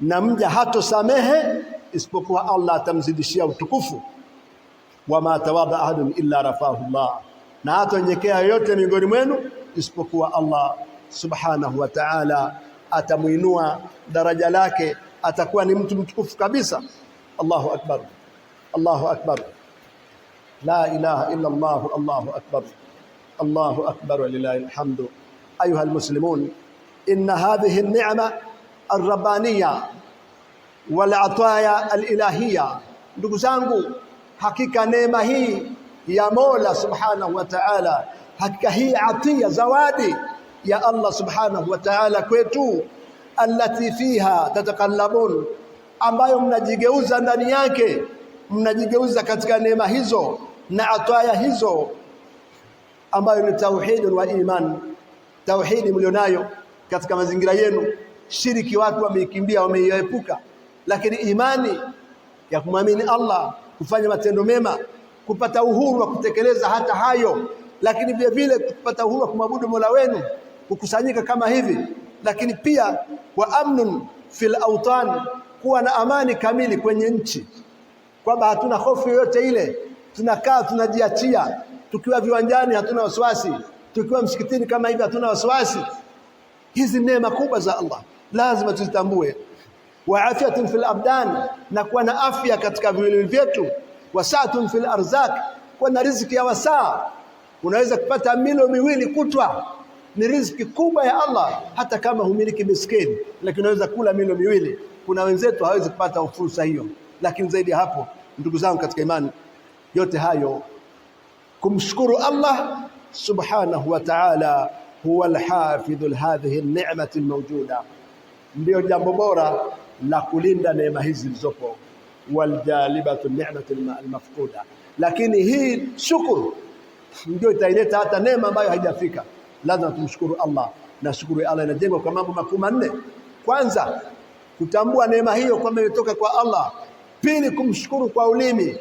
na mja hatosamehe isipokuwa Allah atamzidishia utukufu. Wama tawada ahadun illa rafahu Allah, na hatonyenyekea yote miongoni mwenu isipokuwa Allah subhanahu wa ta'ala atamuinua daraja lake, atakuwa ni mtu mtukufu kabisa. Allahu akbar, Allahu akbar, la ilaha illa Allah, Allahu akbar. الله أكبر ولله الحمد. أيها المسلمون، إن هذه النعمة الربانية والعطايا الإلهية، ndugu zangu, hakika neema hii ya Mola subhanahu wa ta'ala, hakika hii atia, zawadi ya Allah subhanahu wa ta'ala kwetu, allati fiha tatakallabun, ambayo mnajigeuza ndani yake, mnajigeuza katika neema hizo na ataya hizo, ambayo ni tauhid wa iman. Tauhidi mlionayo katika mazingira yenu, shiriki watu wameikimbia, wameiepuka, lakini imani ya kumwamini Allah, kufanya matendo mema, kupata uhuru wa kutekeleza hata hayo, lakini vile vile kupata uhuru wa kumwabudu Mola wenu, kukusanyika kama hivi, lakini pia wa amnun fil awtan, kuwa na amani kamili kwenye nchi, kwamba hatuna hofu yoyote ile, tunakaa tunajiachia, tukiwa viwanjani hatuna wasiwasi, tukiwa msikitini kama hivi hatuna wasiwasi. Hizi neema kubwa za Allah lazima tuzitambue. Wa afiyatun fil abdan, na kuwa na afya katika viwili vyetu. Wa sa'atun fil arzaq, kuwa na riziki ya wasaa. Unaweza kupata milo miwili kutwa, ni riziki kubwa ya Allah, hata kama humiliki miskini, lakini unaweza kula milo miwili. Kuna wenzetu hawezi kupata fursa hiyo. Lakini zaidi ya hapo, ndugu zangu katika imani, yote hayo kumshukuru Allah subhanahu wa ta'ala, huwa alhafidhu hadhihi an-ni'mati al-mawjuda, ndio jambo bora la kulinda neema hizi zilizopo, waljalibatu ni'mati al-mafquda. Lakini hii shukuru ndio itaileta hata neema ambayo haijafika. Lazima tumshukuru Allah, na shukuru ya Allah inajengwa kwa mambo makuu manne. Kwanza, kutambua neema hiyo kwamba imetoka kwa Allah. Pili, kumshukuru kwa ulimi.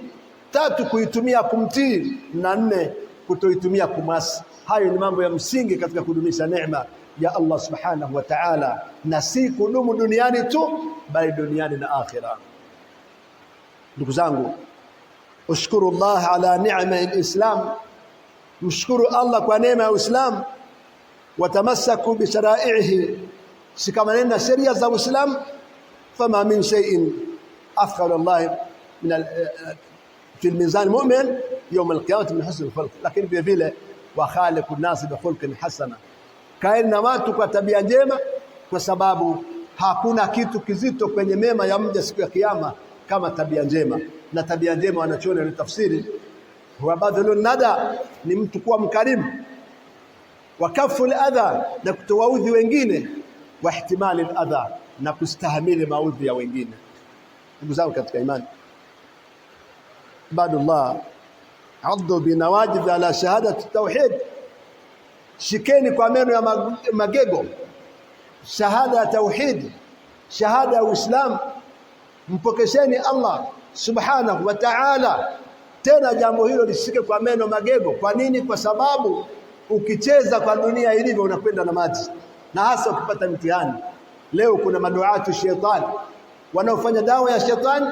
Tatu, kuitumia kumtii. Na nne, kutoitumia kumasi. Hayo ni mambo ya msingi katika kudumisha neema ya Allah subhanahu wa ta'ala, na si kudumu duniani tu, bali duniani na akhira. Ndugu zangu, ushkuru Allah ala ni'ma al-islam, mshukuru Allah kwa neema ya Uislamu. Watamassaku bi shara'ihi, shikamaneni na sheria za Uislamu. Fama min shay'in afqal Allah min fi al-mizan mu'min yawm al-qiyamah min husn al-khulq. Lakini vile vile wa khaliqu an-nas bi khulqin hasana, kaeni na watu kwa tabia njema, kwa sababu hakuna kitu kizito kwenye mema ya mja siku ya kiyama kama tabia njema. Na tabia njema wanachoona ni tafsiri huwa badhulun nada, ni mtu kuwa mkarimu, wa kaful adha, na kutowaudhi wengine, wa ihtimali al-adha, na kustahimili maudhi ya wengine. Ndugu zangu katika imani, ibadullah, addu binawajid ala shahadati tauhid, shikeni kwa meno ya magego shahada ya tauhid, shahada ya Uislamu. Mpokesheni Allah subhanahu wa ta'ala. Tena jambo hilo lishike kwa meno magego. Kwa nini? Kwa sababu ukicheza kwa dunia ilivyo unakwenda na maji, na hasa ukipata mtihani. Leo kuna maduatu shetani wanaofanya dawa ya shetani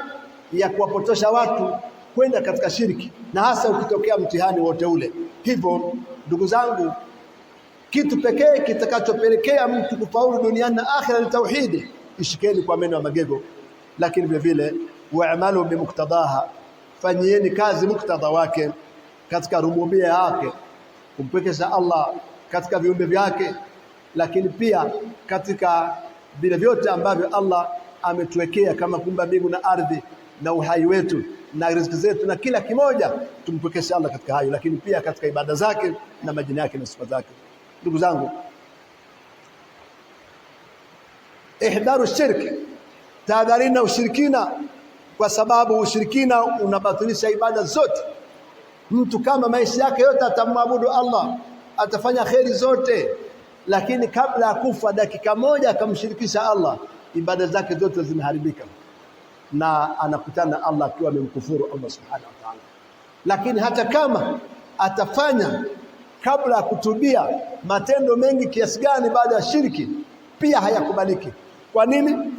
ya kuwapotosha watu kwenda katika shiriki, na hasa ukitokea mtihani wote ule. Hivyo ndugu zangu, kitu pekee kitakachopelekea mtu kufaulu duniani na akhira ni tauhidi. Ishikeni kwa meno ya magego. Lakini vile vile wa'malu bimuktadaha, fanyieni kazi muktadha wake katika rububia yake, kumpekesha Allah katika viumbe vyake, lakini pia katika vile vyote ambavyo Allah ametuwekea kama kuumba mbingu na ardhi na uhai wetu na riziki zetu na kila kimoja, tumpekeshe Allah katika hayo, lakini pia katika ibada zake na majina yake na sifa zake. Ndugu zangu, ihdaru shirki, tahadharini na ushirikina, kwa sababu ushirikina unabatilisha ibada zote. Mtu kama maisha yake yote atamwabudu Allah, atafanya kheri zote, lakini kabla ya kufa dakika moja akamshirikisha Allah, ibada zake zote zimeharibika, na anakutana na Allah akiwa amemkufuru Allah subhanahu wa ta'ala. Lakini hata kama atafanya kabla ya kutubia matendo mengi kiasi gani baada ya shirki, pia hayakubaliki. Kwa nini?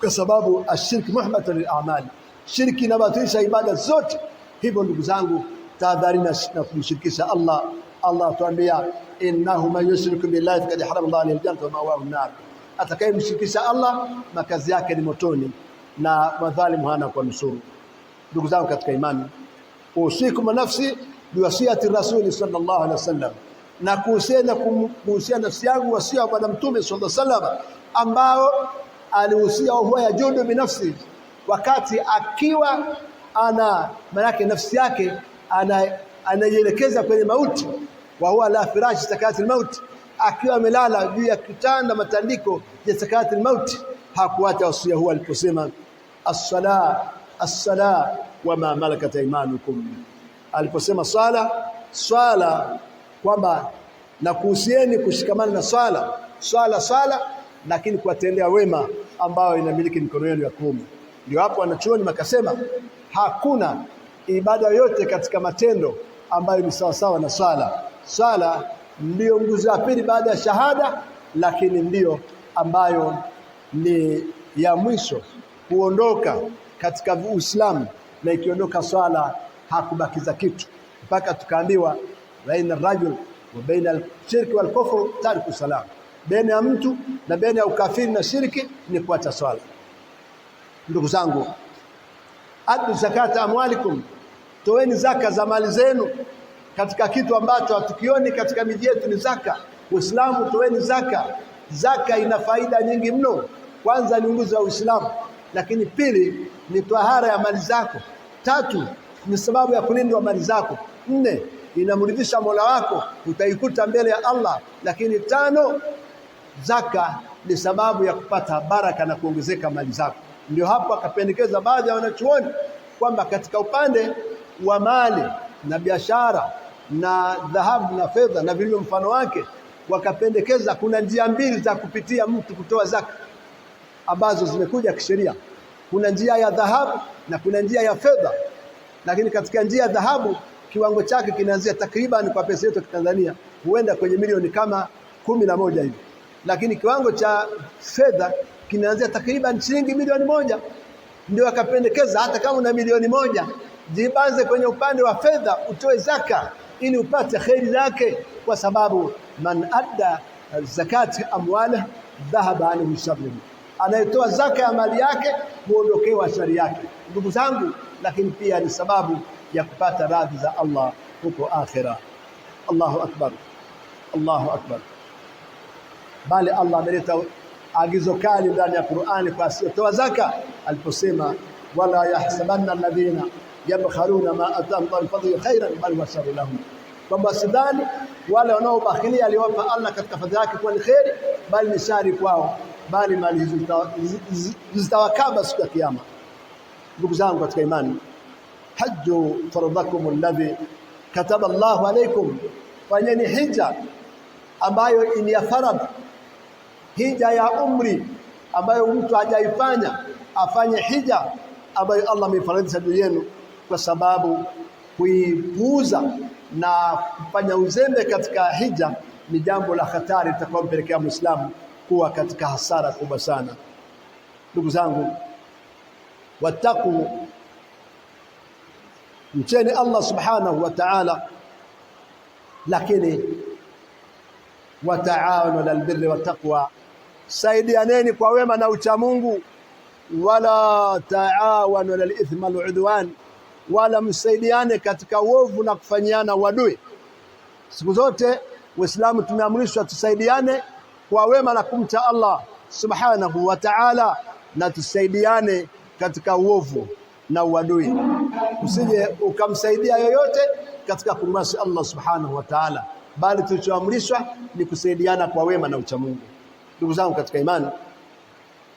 Kwa sababu ashirki muhbatun lil'amali, shirki inabatilisha ibada zote. Hivyo ndugu zangu, tahadharini na kumshirikisha Allah. Allah atuambia, innahu man yushriku billahi faqad harama Allahu alayhi al-jannata wa ma'wahu an-nar, atakayemshirikisha Allah makazi yake ni motoni, na madhalimu hana kwa nusuru. Ndugu zangu katika imani, usikum nafsi biwasiyati rasuli sallallahu alaihi wasallam, na kuhusiana nafsi yangu wasia wa Bwana Mtume sallallahu alaihi wasallam ambao alihusia huwa yajudu binafsi, wakati akiwa manake nafsi yake anaielekeza kwenye mauti, wa huwa la firashi sakaratil mauti, akiwa amelala juu ya kitanda matandiko ya sakaratil mauti, hakuacha wasia huo aliposema as-sala wa ma malakat aymanukum. Aliposema swala kwamba na kuhusieni kushikamana na swala, lakini kuwatendea wema ambao inamiliki mikono yenu ya kuume. Ndio hapo wanachuoni makasema hakuna ibada yote katika matendo ambayo ni sawa na swala ndiyo nguzo ya pili baada ya shahada, lakini ndiyo ambayo ni ya mwisho kuondoka katika Uislamu, na ikiondoka swala hakubakiza kitu, mpaka tukaambiwa baina rajul wa baina al-shirki wal kufr tarku salam, baina ya mtu na baina ya ukafiri na shirki ni kuacha swala. Ndugu zangu, addu zakata amwalikum, toeni zaka za mali zenu, katika kitu ambacho hatukioni katika miji yetu ni zaka. Uislamu, toeni zaka. Zaka ina faida nyingi mno. Kwanza ni nguzo ya Uislamu, lakini pili ni tahara ya mali zako. Tatu ni sababu ya kulindwa mali zako. Nne inamridhisha Mola wako, utaikuta mbele ya Allah. Lakini tano, zaka ni sababu ya kupata baraka na kuongezeka mali zako. Ndio hapo akapendekeza baadhi ya wanachuoni kwamba katika upande wa mali na biashara na dhahabu na fedha na vilivyo mfano wake, wakapendekeza kuna njia mbili za kupitia mtu kutoa zaka ambazo zimekuja kisheria. Kuna njia ya dhahabu na kuna njia ya fedha. Lakini katika njia ya dhahabu kiwango chake kinaanzia takriban kwa pesa yetu ya Tanzania huenda kwenye milioni kama 11 hivi. Lakini kiwango cha fedha kinaanzia takriban shilingi milioni 1. Ndio akapendekeza hata kama una milioni 1, jibanze kwenye upande wa fedha utoe zaka ili upate khairi zake, kwa sababu man adda zakati amwala dhahaba anhu sharruhu, anayetoa zaka ya mali yake huondokewa shari yake. Ndugu zangu, lakini pia ni sababu ya kupata radhi za Allah huko akhira. Allahu akbar, Allahu akbar. Bali Allah ameleta agizo kali ndani ya Qur'ani kwa asiyetoa zaka aliposema wala yahsabanna alladhina yabkhaluna ma atahum min fadli khairan bal huwa sharrun lahum, kwamba sidhani wale wanaobakhilia aliwapa Allah katika fadhila yake kuwa ni khairi, bali ni shari kwao, bali mali hizo zitawakaba siku ya kiyama. Ndugu zangu katika imani, hajju faradhakum alladhi kataba Allahu alaykum, fanyeni hija ambayo ni ya faradhi, hija ya umri ambayo mtu hajaifanya, afanye hija ambayo Allah amefaradhisha juu yenu, kwa sababu kuipuuza na kufanya uzembe katika hija ni jambo la hatari, litakayompelekea Muislamu kuwa katika hasara kubwa sana. Ndugu zangu, wattaqu, mcheni Allah subhanahu wa ta'ala, lakini wataawanu alal birri wattaqwa, saidianeni kwa wema na ucha Mungu, wala taawanu alal ithmi wal udwan, wala msaidiane katika uovu na kufanyiana uadui. Siku zote Waislamu tumeamrishwa tusaidiane kwa wema na kumcha Allah subhanahu wa ta'ala, na tusaidiane katika uovu na uadui. Usije ukamsaidia yoyote katika kumwasi Allah subhanahu wa ta'ala, bali tulichoamrishwa ni kusaidiana kwa wema na ucha Mungu. Ndugu zangu katika imani,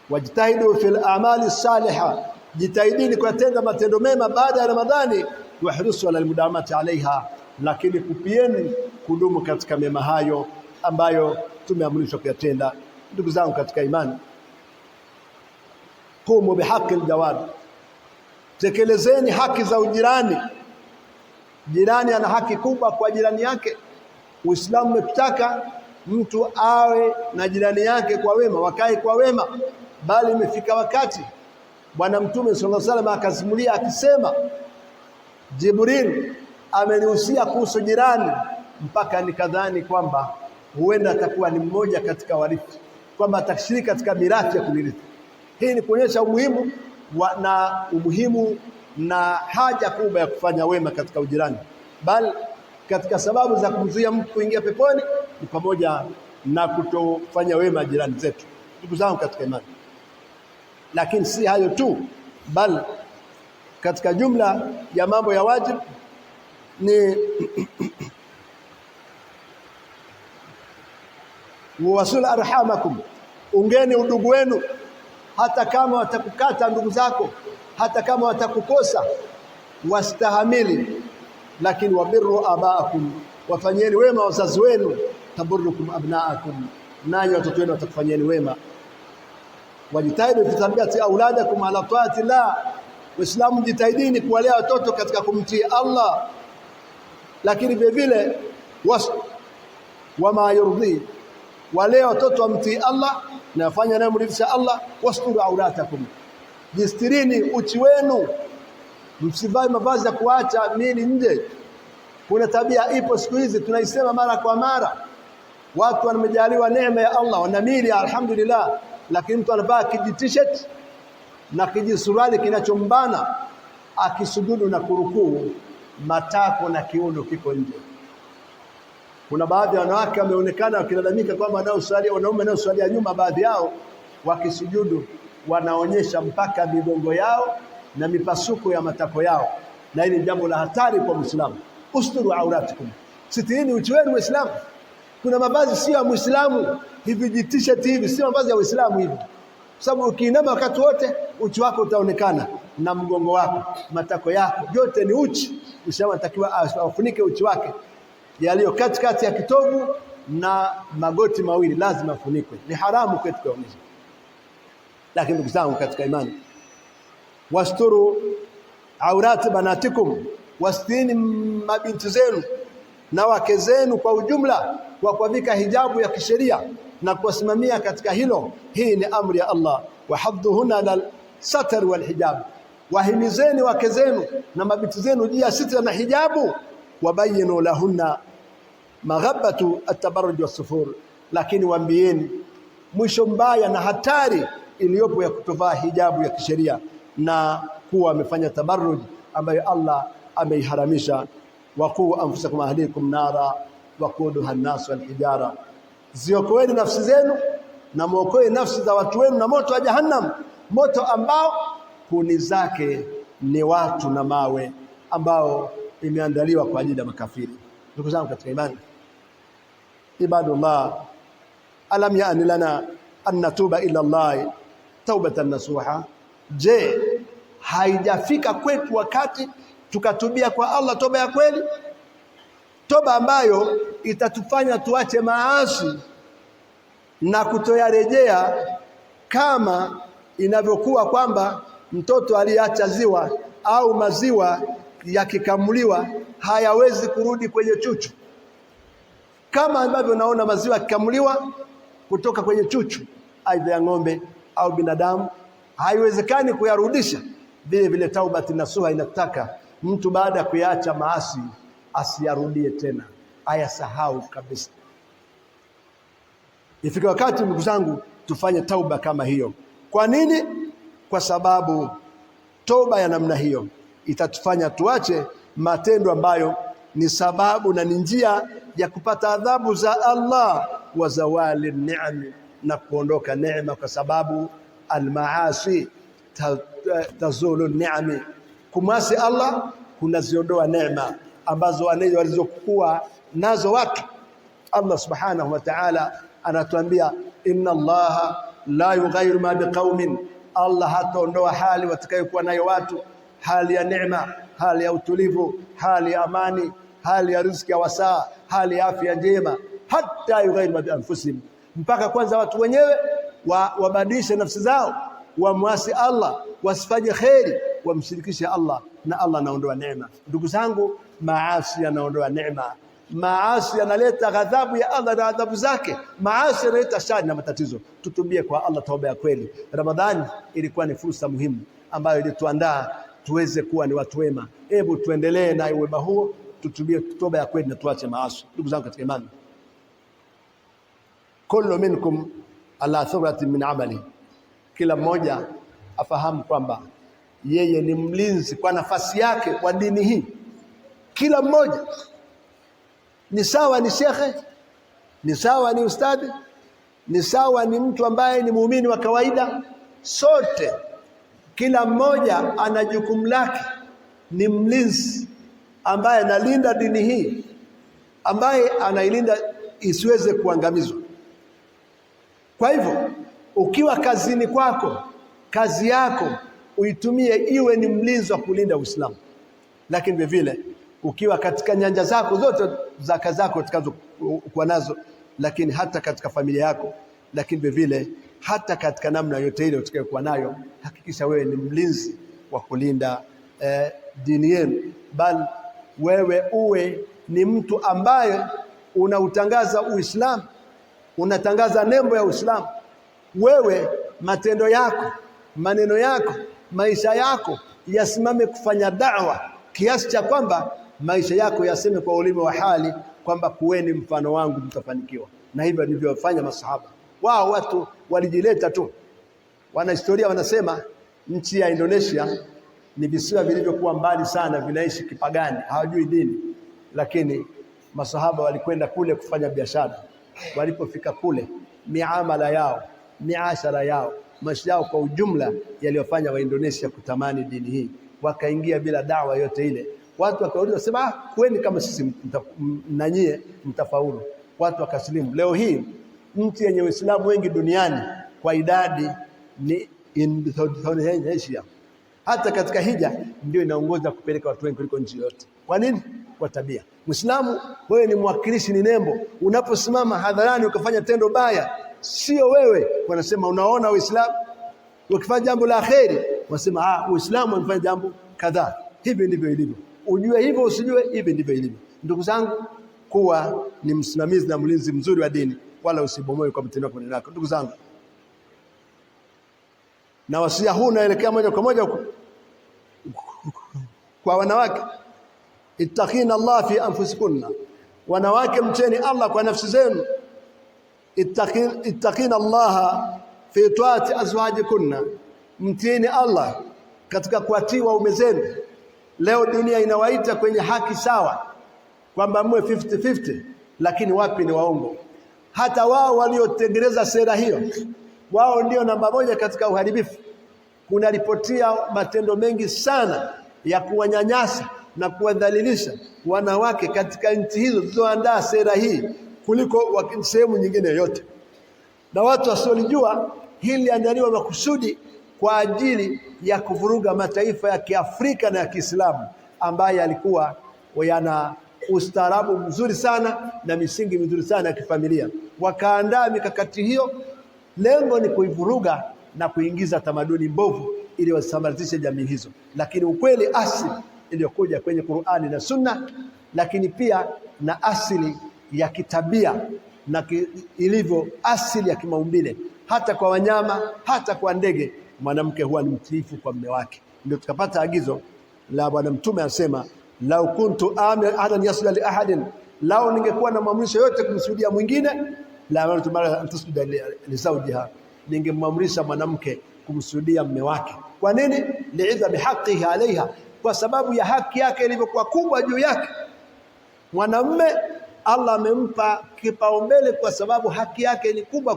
wajtahidu fil a'mali salihah, jitahidini kutenda matendo mema baada ya Ramadhani, wahrusu ala almudamati alaiha, lakini kupieni kudumu katika mema hayo ambayo tumeamrishwa kuyatenda. Ndugu zangu katika imani, qumu bihaqi aljawad, tekelezeni haki za ujirani. Jirani ana haki kubwa kwa jirani yake. Uislamu umetaka mtu awe na jirani yake kwa wema, wakae kwa wema, bali imefika wakati Bwana Mtume sallallahu alaihi wasallam akasimulia akisema, Jibril amenihusia kuhusu jirani mpaka nikadhani kwamba huenda atakuwa ni mmoja katika warithi, kwamba atashiriki katika mirathi ya kumirithi. Hii ni kuonyesha umuhimu na haja kubwa ya kufanya wema katika ujirani. Bali katika sababu za kumzuia mtu kuingia peponi ni pamoja na kutofanya wema jirani zetu. Ndugu zangu katika imani, lakini si hayo tu, bali katika jumla ya mambo ya wajibu ni wasul arhamakum, ungeni udugu wenu, hata kama watakukata ndugu zako, hata kama watakukosa, wastahamili. Lakini wabiru abaakum, wafanyeni wema wazazi wenu, taburrukum abnaakum, nanyi watoto wenu watakufanyeni wema. Wajitahidi fi tarbiyati auladakum ala taati llah, Waislamu jitahidini kuwalea watoto katika kumtii Allah, lakini vile vile wama yurdhi, wale watoto wamtii Allah na wafanya nayo mridhisha Allah. Wasturu auratakum, jistirini uchi wenu, msivae mavazi ya kuacha mili nje. Kuna tabia ipo siku hizi tunaisema mara kwa mara, watu wamejaliwa neema ya Allah, wana mili alhamdulillah, lakini mtu anavaa t-shirt na kijisuruali kinachombana, akisujudu na kurukuu matako na kiuno kiko nje. Kuna baadhi ya wanawake wameonekana wakilalamika kwamba wanaume wanaoswalia nyuma, baadhi yao wakisujudu wanaonyesha mpaka migongo yao na mipasuko ya matako yao, na hili ni jambo la hatari kwa Muislamu. Usturu auratikum, sitirini uchi wenu Waislamu. Kuna mavazi sio ya Muislamu, hivi t-shirt hivi sio mavazi ya Uislamu hivi, sababu ukiinama wakati wote uchi wako utaonekana, na mgongo wako, matako yako yote ni uchi. Muislamu anatakiwa afunike uchi wake, yaliyo katikati ya kitovu na magoti mawili lazima afunikwe, ni haramu kwetu kuonyesha. Lakini ndugu zangu katika imani, wasturu aurati banatikum, wastini mabinti zenu na wake zenu kwa ujumla kwa kuvika hijabu ya kisheria na kuwasimamia katika hilo. Hii ni amri ya Allah. Wahadduhunna lal satr wal hijab, wahimizeni wake zenu na mabinti zenu juu ya sitra na hijabu. Wabayinu lahunna maghabbatu at-tabarruj was-sufur, lakini waambieni mwisho mbaya na hatari iliyopo ya kutovaa hijabu ya kisheria na kuwa amefanya tabarruj ambayo Allah ameiharamisha. Waqu anfusakum ahlikum nara waquduha an-nas wal hijara, ziokoeni nafsi zenu na muokoe nafsi za watu wenu na moto wa jahannam, moto ambao kuni zake ni watu na mawe, ambao imeandaliwa kwa ajili ya makafiri. Ndugu zangu katika imani, ibadullah, alam ya'ni lana an natuba ila Allah taubatan nasuha, je, haijafika kwetu wakati tukatubia kwa Allah toba ya kweli, toba ambayo itatufanya tuache maasi na kutoyarejea, kama inavyokuwa kwamba mtoto aliacha ziwa au maziwa yakikamuliwa hayawezi kurudi kwenye chuchu. Kama ambavyo naona maziwa yakikamuliwa kutoka kwenye chuchu aidha ya ng'ombe au binadamu haiwezekani kuyarudisha, vile vile taubati nasuha inataka mtu baada ya kuyaacha maasi asiyarudie tena, ayasahau kabisa. Ifika wakati ndugu zangu tufanye tauba kama hiyo. Kwa nini? Kwa sababu toba ya namna hiyo itatufanya tuache matendo ambayo ni sababu na ni njia ya kupata adhabu za Allah wa zawali ni'am, na kuondoka neema, kwa sababu almaasi tazulu ni'am, kumasi Allah kunaziondoa neema ambazo walizokuwa nazo watu. Allah subhanahu wa ta'ala anatuambia inna Allaha la yughayyiru ma biqaumin, Allah hataondoa hali watakayokuwa nayo watu, hali ya neema, hali ya utulivu, hali ya amani, hali ya riziki ya wasaa, hali ya afya njema, hata yughayyiru ma bi anfusihim, mpaka kwanza watu wenyewe wabadilishe nafsi zao, wamwasi Allah, wasifanye kheri, wamshirikishe Allah, na Allah anaondoa neema. Ndugu zangu, maasi yanaondoa neema. Maasi yanaleta ghadhabu ya Allah na adhabu zake. Maasi yanaleta shari na matatizo. Tutubie kwa Allah toba ya kweli. Ramadhani ilikuwa ni fursa muhimu ambayo ilituandaa tuweze kuwa ni watu wema. Hebu tuendelee na wema huo, tutubie toba ya kweli na tuache maasi. Ndugu zangu katika imani, kullu minkum ala thurati min amali, kila mmoja afahamu kwamba yeye ni mlinzi kwa nafasi yake wa dini hii. Kila mmoja Ni sawa ni shekhe, ni sawa ni ustadhi, ni sawa ni mtu ambaye ni muumini wa kawaida. Sote kila mmoja ana jukumu lake, ni mlinzi ambaye analinda dini hii, ambaye anailinda isiweze kuangamizwa. Kwa hivyo ukiwa kazini kwako, kazi yako uitumie iwe ni mlinzi wa kulinda Uislamu. Lakini vile ukiwa katika nyanja zako zote za kazi zako utakazokuwa nazo, lakini hata katika familia yako, lakini vile hata katika namna yote ile utakayokuwa nayo, hakikisha wewe ni mlinzi wa kulinda dini yenu, bali wewe uwe ni mtu ambaye unautangaza Uislamu, unatangaza nembo ya Uislamu. Wewe matendo yako, maneno yako, maisha yako yasimame kufanya da'wa, kiasi cha kwamba maisha yako yaseme kwa ulimi wa hali kwamba kuweni mfano wangu mtafanikiwa. Na hivyo ndivyo wafanya masahaba. Wao watu walijileta tu. Wanahistoria wanasema nchi ya Indonesia ni visiwa vilivyokuwa mbali sana, vinaishi kipagani, hawajui dini. Lakini masahaba walikwenda kule kufanya biashara. Walipofika kule, miamala yao, miashara yao, maisha yao kwa ujumla yaliyofanya wa Indonesia kutamani dini hii, wakaingia bila dawa yote ile. Watu wakauliza sema kweni kama sisi na nyie mtafaulu. Watu wakasilimu. Leo hii nchi yenye Waislamu wengi duniani kwa idadi ni Indonesia. Hata katika hija ndio inaongoza kupeleka watu wengi kuliko nchi yote. Kwa nini? Kwa tabia. Muislamu wewe ni mwakilishi, ni nembo. Unaposimama hadharani ukafanya tendo baya, sio wewe wanasema unaona Uislamu. Ukifanya jambo la kheri wanasema Uislamu umefanya jambo kadhaa. Hivi ndivyo ilivyo. Ujue hivyo usijue, hivi ndivyo ilivyo. Ndugu zangu, kuwa ni msimamizi na mlinzi mzuri wa dini, wala usibomoe kwa mtendo wako. Ndugu zangu, na wasia huu unaelekea moja kwa moja kwa wanawake. Ittaqina Allah fi anfusikunna, wanawake mcheni Allah kwa nafsi zenu. Ittaqina Allah fi taati azwajikunna, mtiini Allah katika kuatii waume zenu. Leo dunia inawaita kwenye haki sawa kwamba mwe 50-50, lakini wapi ni waongo. Hata wao waliotengeneza sera hiyo, wao ndio namba moja katika uharibifu. Kuna ripotia matendo mengi sana ya kuwanyanyasa na kuwadhalilisha wanawake katika nchi hizo zilizoandaa sera hii kuliko sehemu nyingine yote. Na watu wasiolijua hili liandaliwa makusudi kwa ajili ya kuvuruga mataifa ya Kiafrika na ya Kiislamu ambaye yalikuwa yana ustaarabu mzuri sana na misingi mizuri sana ya kifamilia. Wakaandaa mikakati hiyo, lengo ni kuivuruga na kuingiza tamaduni mbovu ili wasambaratishe jamii hizo. Lakini ukweli asili iliyokuja kwenye Qur'ani na Sunna, lakini pia na asili ya kitabia na ilivyo asili ya kimaumbile, hata kwa wanyama, hata kwa ndege, mwanamke huwa ni mtiifu kwa mume wake. Ndio tukapata agizo la Bwana Mtume asema, lau kuntu amir ahadan yasjuda li ahadin, lau ningekuwa na maamrisho yote kumsujudia mwingine, la amartu mara antasjuda li zawjiha, ningemwamrisha mwanamke kumsujudia mume wake. Kwa nini? Li'idha bihaqqihi alaiha, kwa sababu ya haki yake ilivyokuwa kubwa juu yake. Mwanamume Allah amempa kipaumbele kwa sababu haki yake ni kubwa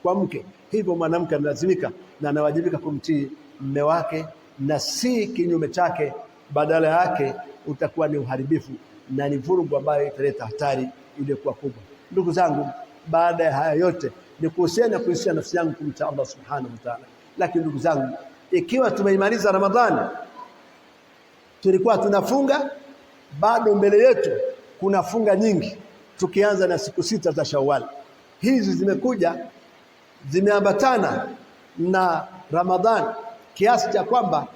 kwa mke. Hivyo mwanamke analazimika na anawajibika kumtii mume wake na si kinyume chake. Badala yake utakuwa ni uharibifu na ni vurugu ambayo italeta hatari iliyokuwa kubwa. Ndugu zangu, baada ya haya yote ni kuhusiana kuhusia nafsi yangu kumcha Allah subhanahu wa ta'ala. Lakini ndugu zangu, ikiwa tumeimaliza Ramadhani, tulikuwa tunafunga, bado mbele yetu kuna funga nyingi, tukianza na siku 6 za Shawwal. Hizi zimekuja zimeambatana na Ramadhani kiasi cha kwamba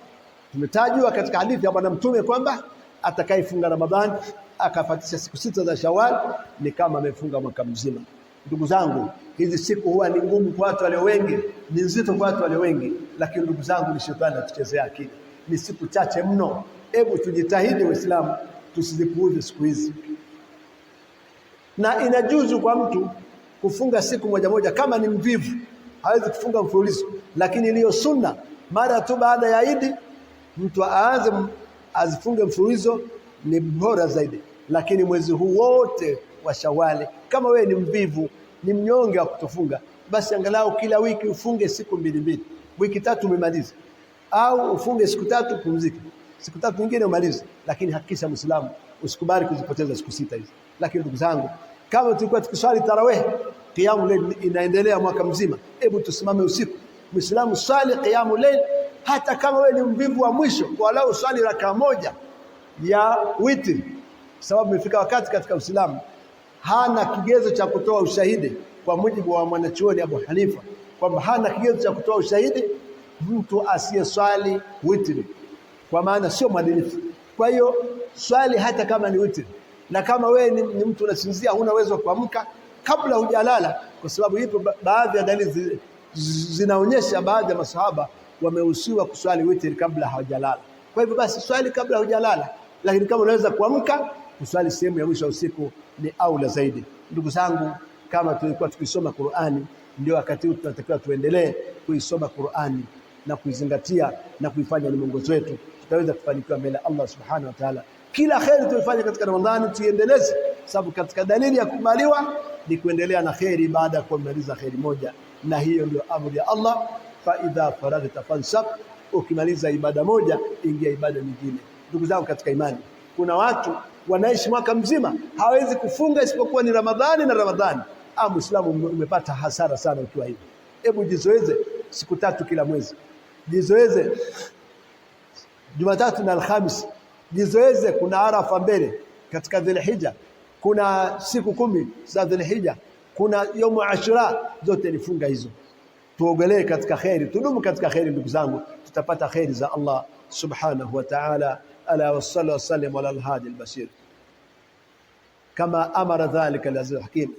tumetajwa katika hadithi ya Bwana Mtume kwamba atakayefunga Ramadhani akafatisha siku 6 za Shawwal ni kama amefunga mwaka mzima. Ndugu zangu, hizi siku huwa ni ngumu kwa watu walio wengi, ni nzito kwa watu walio wengi, lakini ndugu zangu, ni shetani atuchezea akili. Ni siku chache mno. Hebu tujitahidi Waislamu tusizipuuze siku hizi. Na inajuzu kwa mtu kufunga siku moja moja kama ni mvivu, hawezi kufunga mfululizo, lakini iliyo sunna mara tu baada ya Eid mtu aanze azifunge mfululizo ni bora zaidi. Lakini mwezi huu wote wa Shawali, kama wewe ni mvivu, ni mnyonge wa kutofunga, basi angalau kila wiki ufunge siku 2, wiki 3 umemaliza, au ufunge siku 3 pumzike, siku 3 nyingine umalize. Lakini hakikisha Muislamu usikubali kuzipoteza siku 6 hizi. Lakini ndugu zangu, kama tulikuwa tukiswali tarawih, qiyamul layl inaendelea mwaka mzima, hebu tusimame usiku. Muislamu swali qiyamul layl, hata kama wewe ni mvivu wa mwisho, walau swali raka moja ya witri, sababu imefika wakati katika Uislamu hana kigezo cha kutoa ushahidi, kwa mujibu wa mwanachuoni Abu Hanifa, kwamba hana kigezo cha kutoa ushahidi mtu asiyeswali witri, kwa maana sio mwadilifu. Kwa hiyo swali hata kama ni witri. Na kama wewe ni mtu unasinzia, huna uwezo kuamka kabla hujalala, kwa sababu ipo baadhi ya dalili zinaonyesha baadhi ya masahaba wamehusiwa kuswali witri kabla hawajalala. Kwa hivyo basi swali kabla hujalala, lakini kama unaweza kuamka kuswali sehemu ya mwisho usiku ni aula zaidi. Ndugu zangu, kama tulikuwa tukisoma Qur'ani, ndio wakati huu tunatakiwa tuendelee kuisoma Qur'ani na kuizingatia na kuifanya ni mwongozo wetu. Tutaweza kufanikiwa mbele Allah subhanahu wa ta'ala. Kila kheri tulifanya katika Ramadhani tuiendeleze, sababu katika dalili ya kukubaliwa ni kuendelea na kheri baada ya kumaliza kheri moja, na hiyo ndio amri ya Allah, fa idha faragta fansab, ukimaliza ibada moja ingia ibada nyingine. Ndugu zangu katika imani, kuna watu wanaishi mwaka mzima hawezi kufunga isipokuwa ni Ramadhani na Ramadhani. Muislamu umepata hasara sana ukiwa hivi. Hebu jizoeze siku 3 kila mwezi, jizoeze Jumatatu na Alhamisi, jizoeze kuna Arafa mbele katika Dhulhijja, kuna siku 10 za Dhulhijja, kuna Yaumu Ashura, zote nifunga hizo. Tuogelee katika khairi, tudumu katika khairi ndugu zangu, tutapata khairi za Allah subhanahu wa ta'ala. Ala wasalli wa sallim ala al-hadi al-bashir kama amara dhalika al-aziz al-hakim.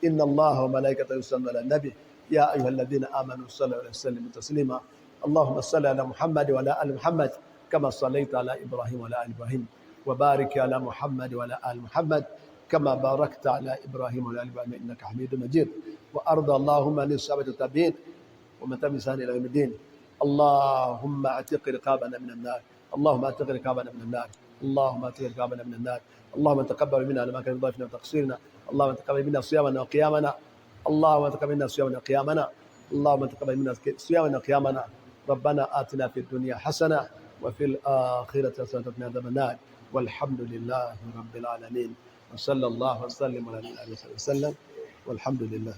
Inna Allaha wa malaikatahu yusalluna ala an-nabi ya ayyuhalladhina amanu sallu alayhi wa sallimu taslima. Allahumma salli ala Muhammad wa ala ali Muhammad kama sallaita ala Ibrahim wa ala ali Ibrahim, wa barik ala Muhammad wa ala ali Muhammad kama barakta ala Ibrahim wa ala ali Ibrahim innaka Hamidum Majid. Wa arda Allahumma li sahabati tabi'in wa man tabi'ahum bi ihsan ila yawm الدين. اللهم اعتق رقابنا من النار، اللهم اعتق رقابنا من النار، اللهم اعتق رقابنا من النار. اللهم تقبل منا لما كان ضيفنا وتقصيرنا، اللهم تقبل منا صيامنا وقيامنا، اللهم تقبل منا صيامنا وقيامنا، اللهم تقبل منا صيامنا وقيامنا. ربنا آتنا في الدنيا حسنة وفي الآخرة حسنة وقنا عذاب النار، والحمد لله رب العالمين، وصلى الله وسلم على نبينا محمد وسلم، والحمد لله.